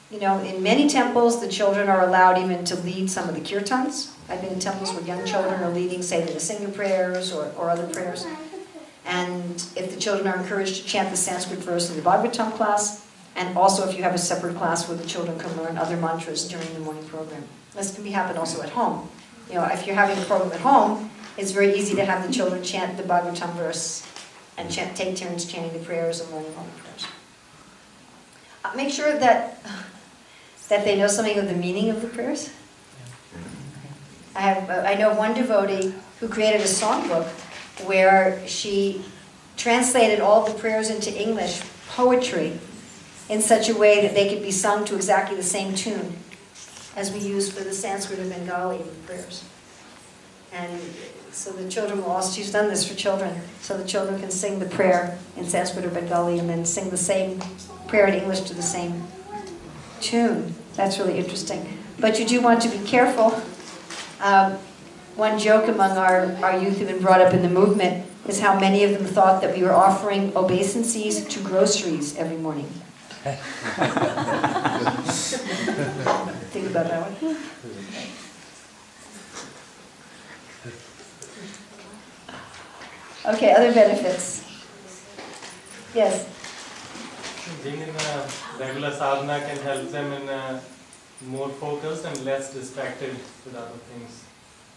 you know, in many temples, the children are allowed even to lead some of the kirtans. I've been in temples where young children are leading, say, the Nisinga prayers or other prayers. And if the children are encouraged to chant the Sanskrit verse in the Bhagavatam class, and also if you have a separate class where the children can learn other mantras during the morning program. This can happen also at home. You know, if you're having a program at home, it's very easy to have the children chant the Bhagavatam verse and take turns chanting the prayers and learning all the prayers. Make sure that they know something of the meaning of the prayers. I know one devotee who created a songbook where she translated all the prayers into English poetry in such a way that they could be sung to exactly the same tune as we use for the Sanskrit and Bengali prayers. And so the children will also, she's done this for children, so the children can sing the prayer in Sanskrit or Bengali and then sing the same prayer in English to the same tune. That's really interesting. But you do want to be careful. One joke among our youth who've been brought up in the movement is how many of them thought that we were offering obeisances to groceries every morning. Think about that one. Okay, other benefits. Yes. Being in a regular sadhana can help them in more focused and less distracted with other things.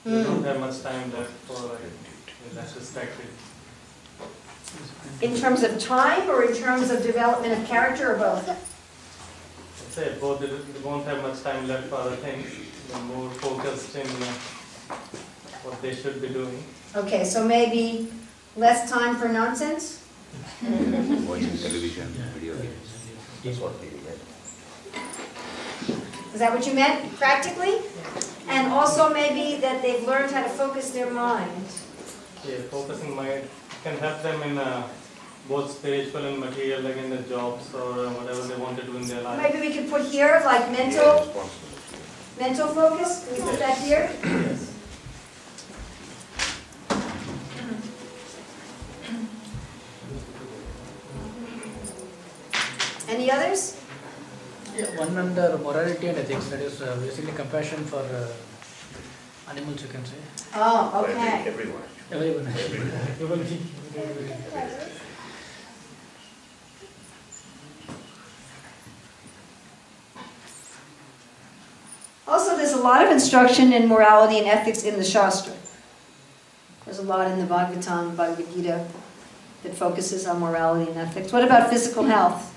They don't have much time left for less distracted. In terms of time or in terms of development of character or both? I'd say both. They won't have much time left for other things. They're more focused in what they should be doing. Okay, so maybe less time for nonsense? Watching television, video games. That's what they get. Is that what you meant, practically? And also maybe that they've learned how to focus their mind. Yeah, focusing mind can help them in both spiritual and material, like in their jobs or whatever they want to do in their life. Maybe we could put here, like mental focus. Can we put that here? Yes. Any others? Yeah, one under morality and ethics, that is basically compassion for animals, you can say. Oh, okay. Everyone. Everyone. Also, there's a lot of instruction in morality and ethics in the Shastra. There's a lot in the Bhagavatam, Bhagavad Gita, that focuses on morality and ethics. What about physical health?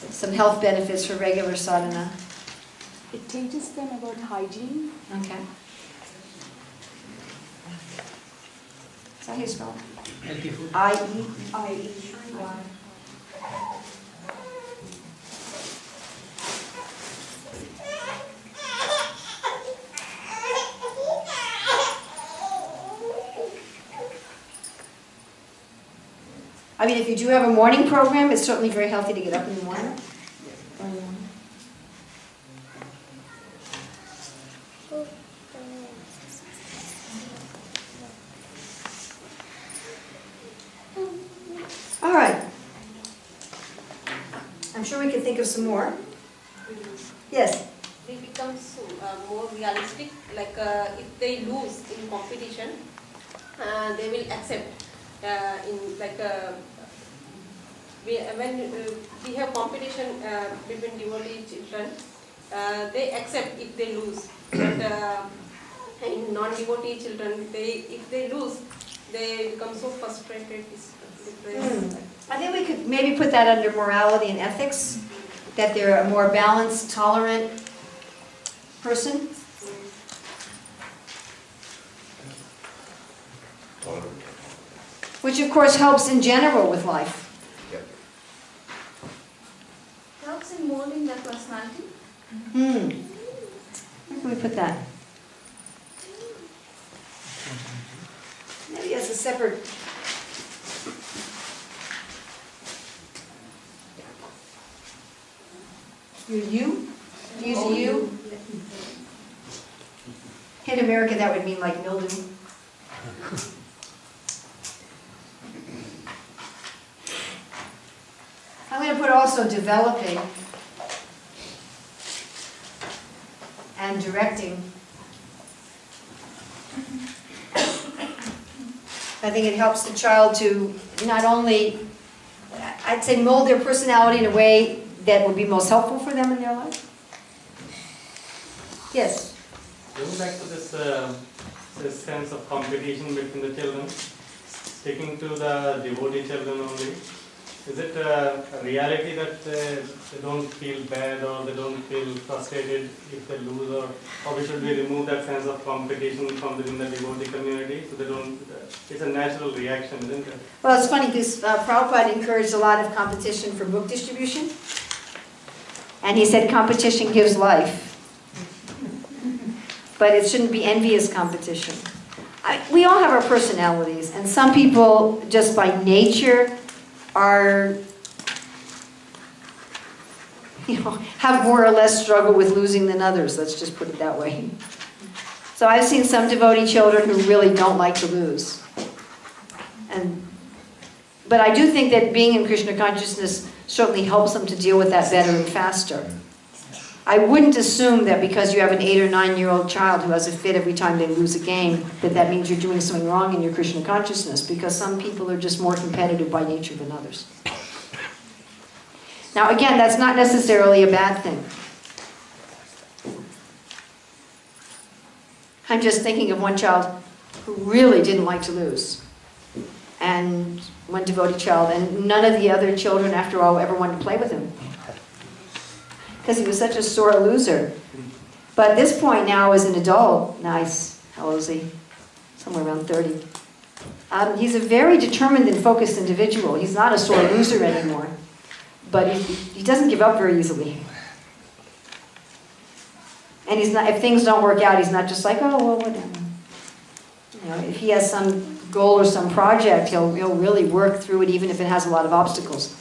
Some health benefits for regular sadhana. It teaches them about hygiene. Okay. Is that how you spell it? Healthy food. I-E-Y. I mean, if you do have a morning program, it's certainly very healthy to get up in the morning. All right. I'm sure we could think of some more. Yes? They become more realistic, like if they lose in competition, they will accept. When we have competition between devotee children, they accept if they lose. But in non-devotee children, if they lose, they become so frustrated, depressed. I think we could maybe put that under morality and ethics. that they're a more balanced, tolerant person. Which of course helps in general with life. Helps in molding their personality. Where can we put that? Maybe as a separate. You? Use a U? In America that would mean like mildew. I'm going to put also developing and directing. I think it helps the child to not only, I'd say, mold their personality in a way that would be most helpful for them in their life. Yes? Going back to this sense of competition between the children, sticking to the devotee children only, is it a reality that they don't feel bad or they don't feel frustrated if they lose, or we should we remove that sense of competition from within the devotee community so they don't, it's a natural reaction, isn't it? Well, it's funny because Prabhupada encouraged a lot of competition for book distribution. And he said competition gives life. But it shouldn't be envious competition. We all have our personalities, and some people just by nature are, have more or less struggle with losing than others, let's just put it that way. So I've seen some devotee children who really don't like to lose. But I do think that being in Krishna consciousness certainly helps them to deal with that better and faster. I wouldn't assume that because you have an 8 or 9-year-old child who has a fit every time they lose a game, that means you're doing something wrong in your Krishna consciousness, because some people are just more competitive by nature than others. Now again, that's not necessarily a bad thing. I'm just thinking of one child who really didn't like to lose. And one devotee child, and none of the other children, after all, ever wanted to play with him. Because he was such a sore loser. But at this point now, as an adult, nice, how old is he? Somewhere around 30. He's a very determined and focused individual. He's not a sore loser anymore. But he doesn't give up very easily. And he's not, if things don't work out, he's not just like, oh, well, whatever. If he has some goal or some project, he'll really work through it, even if it has a lot of obstacles.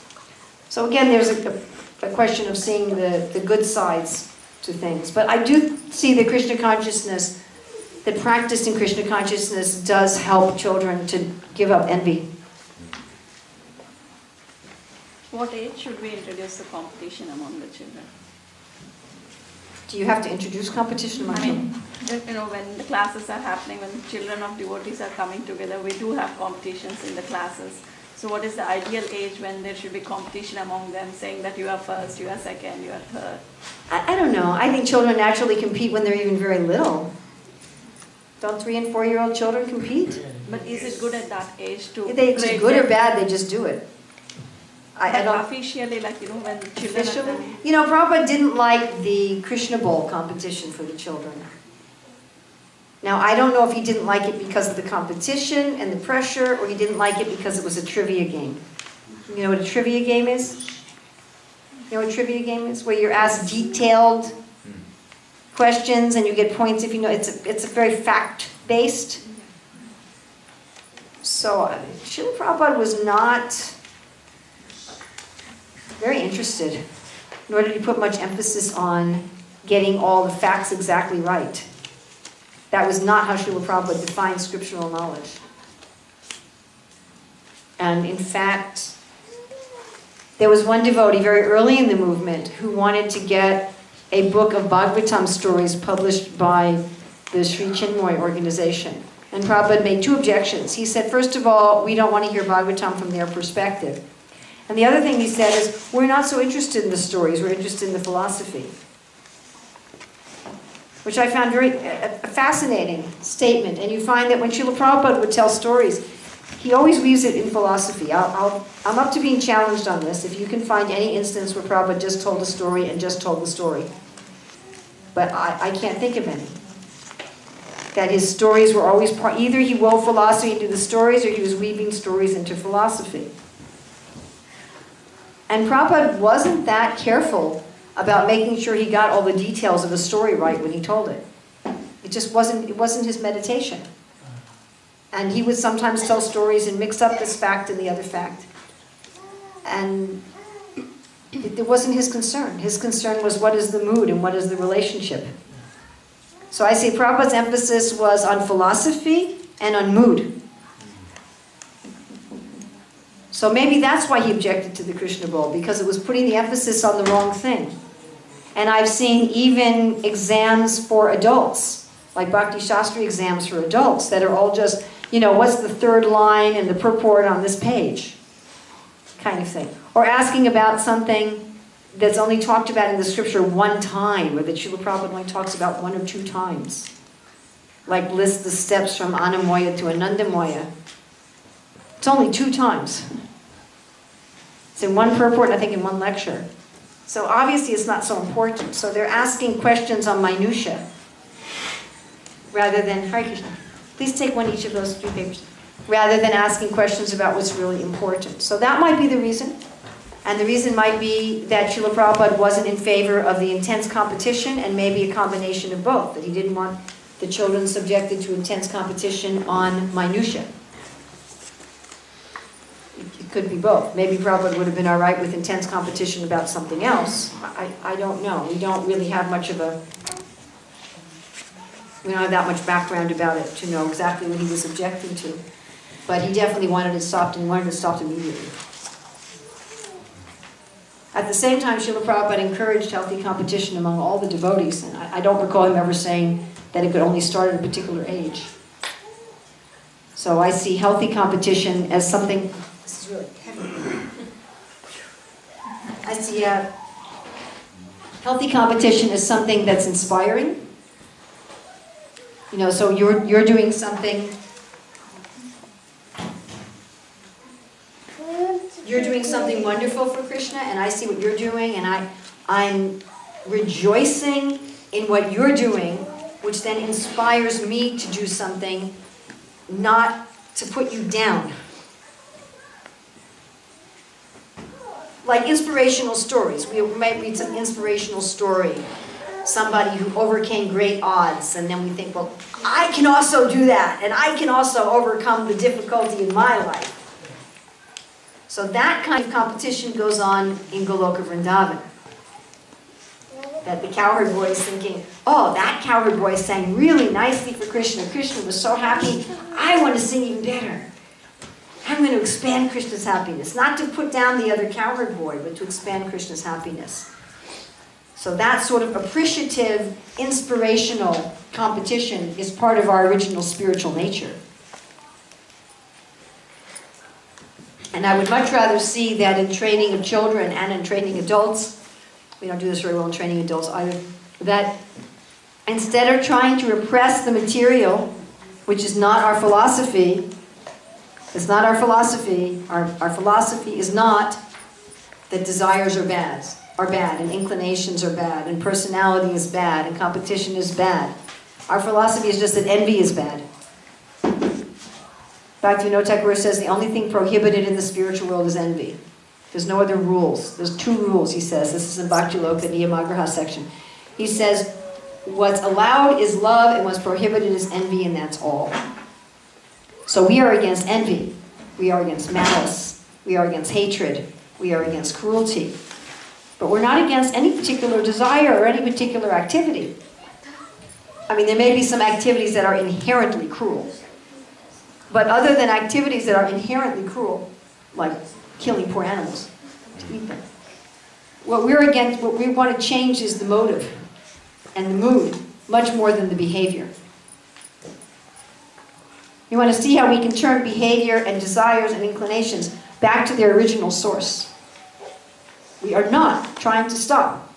So again, there's a question of seeing the good sides to things. But I do see that Krishna consciousness, that practice in Krishna consciousness does help children to give up envy. What age should we introduce the competition among the children? Do you have to introduce competition among children? When the classes are happening, when children of devotees are coming together, we do have competitions in the classes. So what is the ideal age when there should be competition among them, saying that you are first, you are second, you are third? I don't know. I think children naturally compete when they're even very little. Don't 3- and 4-year-old children compete? But is it good at that age to... It's good or bad, they just do it. I don't officially, when children officially, Prabhupada didn't like the Krishna Bowl competition for the children. Now, I don't know if he didn't like it because of the competition and the pressure, or he didn't like it because it was a trivia game. You know what a trivia game is? You know what a trivia game is? Where you're asked detailed questions and you get points if you know. It's a very fact-based. So, Srila Prabhupada was not very interested, nor did he put much emphasis on getting all the facts exactly right. That was not how Srila Prabhupada defined scriptural knowledge. And in fact, there was one devotee very early in the movement who wanted to get a book of Bhagavatam stories published by the Sri Chinmoy organization. And Prabhupada made 2 objections. He said, first of all, we don't want to hear Bhagavatam from their perspective. And the other thing he said is, we're not so interested in the stories, we're interested in the philosophy. Which I found a fascinating statement. And you find that when Srila Prabhupada would tell stories, he always weaves it in philosophy. I'm up to being challenged on this. If you can find any instance where Prabhupada just told a story and just told the story. But I can't think of any. That his stories were always either he wove philosophy into the stories or he was weaving stories into philosophy. And Prabhupada wasn't that careful about making sure he got all the details of a story right when he told it. It wasn't his meditation. And he would sometimes tell stories and mix up this fact and the other fact. And it wasn't his concern. His concern was what is the mood and what is the relationship. So I say Prabhupada's emphasis was on philosophy and on mood. So maybe that's why he objected to the Krishna bowl, because it was putting the emphasis on the wrong thing. And I've seen even exams for adults, like Bhakti Shastri exams for adults, that are all just, what's the third line and the purport on this page? Kind of thing. Or asking about something that's only talked about in the scripture one time, or that Srila Prabhupada only talks about 1 or 2 times. Like list the steps from Anamoya to Anandamoya. It's only 2 times. It's in one purport, and I think in one lecture. So obviously it's not so important. So they're asking questions on minutia, rather than, Hare Krishna, please take one each of those 3 papers, rather than asking questions about what's really important. So that might be the reason. And the reason might be that Srila Prabhupada wasn't in favor of the intense competition, and maybe a combination of both, that he didn't want the children subjected to intense competition on minutia. It could be both. Maybe Prabhupada would have been all right with intense competition about something else. I don't know. We don't really have much of a... We don't have that much background about it to know exactly what he was objecting to. But he definitely wanted it stopped, and wanted it stopped immediately. At the same time, Srila Prabhupada encouraged healthy competition among all the devotees, and I don't recall him ever saying that it could only start at a particular age. So I see healthy competition as something... This is really heavy. I see healthy competition as something that's inspiring. So you're doing something... You're doing something wonderful for Krishna, and I see what you're doing, and I'm rejoicing in what you're doing, which then inspires me to do something, not to put you down. Like inspirational stories. We might read some inspirational story, somebody who overcame great odds, and then we think, well, I can also do that, and I can also overcome the difficulty in my life. So that kind of competition goes on in Goloka Vrindavan. That the cowherd boy is thinking, oh, that cowherd boy sang really nicely for Krishna. Krishna was so happy. I want to sing even better. I'm going to expand Krishna's happiness. Not to put down the other cowherd boy, but to expand Krishna's happiness. So that sort of appreciative, inspirational competition is part of our original spiritual nature. And I would much rather see that in training of children and in training adults, we don't do this very well in training adults either, that instead of trying to repress the material, which is not our philosophy, it's not our philosophy, our philosophy is not that desires are bad, and inclinations are bad, and personality is bad, and competition is bad. Our philosophy is just that envy is bad. Bhaktivinoda Thakur says the only thing prohibited in the spiritual world is envy. There's no other rules. There's 2 rules, he says. This is in Bhakti Loka Niyamagraha section. He says, what's allowed is love, and what's prohibited is envy, and that's all. So we are against envy. We are against malice. We are against hatred. We are against cruelty. But we're not against any particular desire or any particular activity. I mean, there may be some activities that are inherently cruel. But other than activities that are inherently cruel, like killing poor animals to eat them, what we want to change is the motive and the mood, much more than the behavior. We want to see how we can turn behavior and desires and inclinations back to their original source. We are not trying to stop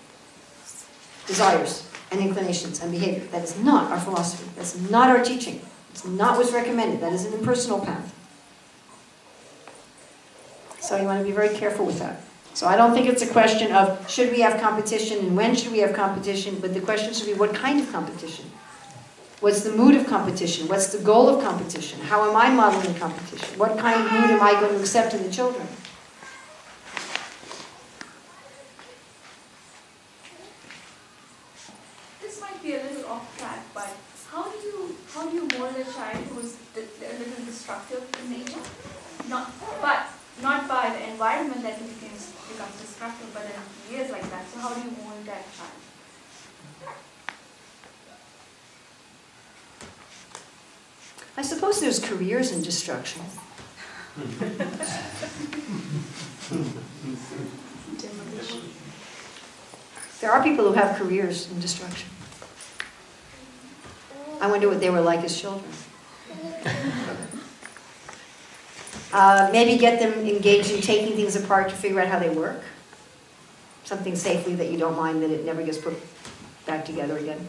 desires and inclinations and behavior. That is not our philosophy. That's not our teaching. It's not what's recommended. That is an impersonal path. So you want to be very careful with that. So I don't think it's a question of should we have competition and when should we have competition, but the question should be what kind of competition? What's the mood of competition? What's the goal of competition? How am I modeling competition? What kind of mood am I going to accept in the children? This might be a little off track, but how do you mold a child who is a little destructive in nature? Not by the environment that he becomes destructive, but in years like that. So how do you mold that child? I suppose there's careers in destruction. There are people who have careers in destruction. I wonder what they were like as children. Maybe get them engaged in taking things apart to figure out how they work. Something safely that you don't mind that it never gets put back together again.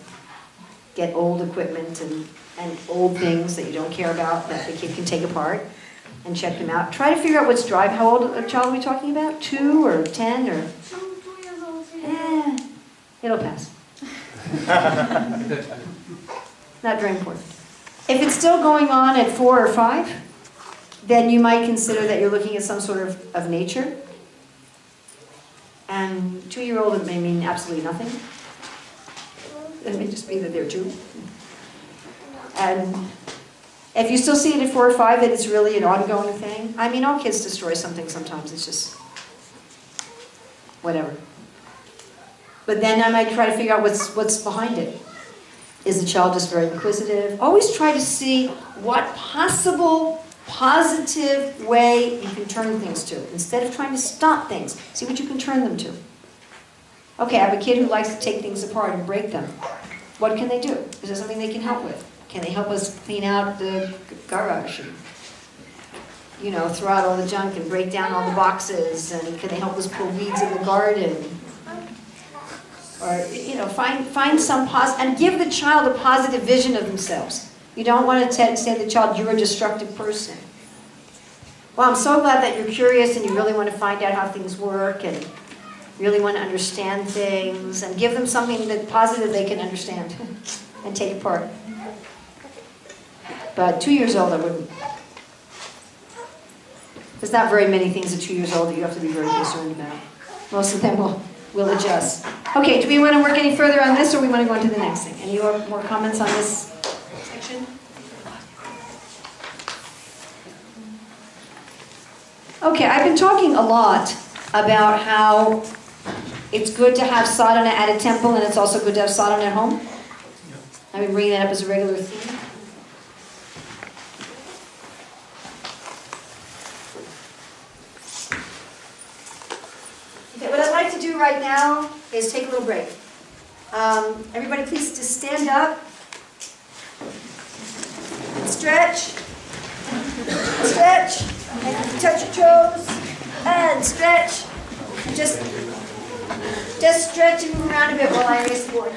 Get old equipment and old things that you don't care about that the kid can take apart and check them out. Try to figure out what's driving. How old a child are we talking about? 2 or 10 or? 2 years old. It'll pass. Not very important. If it's still going on at 4 or 5, then you might consider that you're looking at some sort of nature. And 2-year-old, it may mean absolutely nothing. It may just be that they're 2. And if you still see it at 4 or 5, that it's really an ongoing thing. I mean, all kids destroy something sometimes. It's just whatever. But then I might try to figure out what's behind it. Is the child just very inquisitive? Always try to see what possible positive way you can turn things to. Instead of trying to stop things, see what you can turn them to. Okay, I have a kid who likes to take things apart and break them. What can they do? Is there something they can help with? Can they help us clean out the garage? And, throw out all the junk and break down all the boxes? And can they help us pull weeds in the garden? Or, find some and give the child a positive vision of themselves. You don't want to say to the child, you're a destructive person. Well, I'm so glad that you're curious and you really want to find out how things work and really want to understand things, and give them something that positive they can understand and take apart. But 2 years old, I wouldn't. There's not very many things at 2 years old that you have to be very concerned about. Most of them will adjust. Okay, do we want to work any further on this, or we want to go on to the next thing? Any more comments on this section? Okay, I've been talking a lot about how it's good to have sadhana at a temple, and it's also good to have sadhana at home. I've been bringing that up as a regular theme. Okay, what I'd like to do right now is take a little break. Everybody please just stand up. Stretch. Stretch. And touch your toes. And stretch. Just stretch and move around a bit while I erase the board.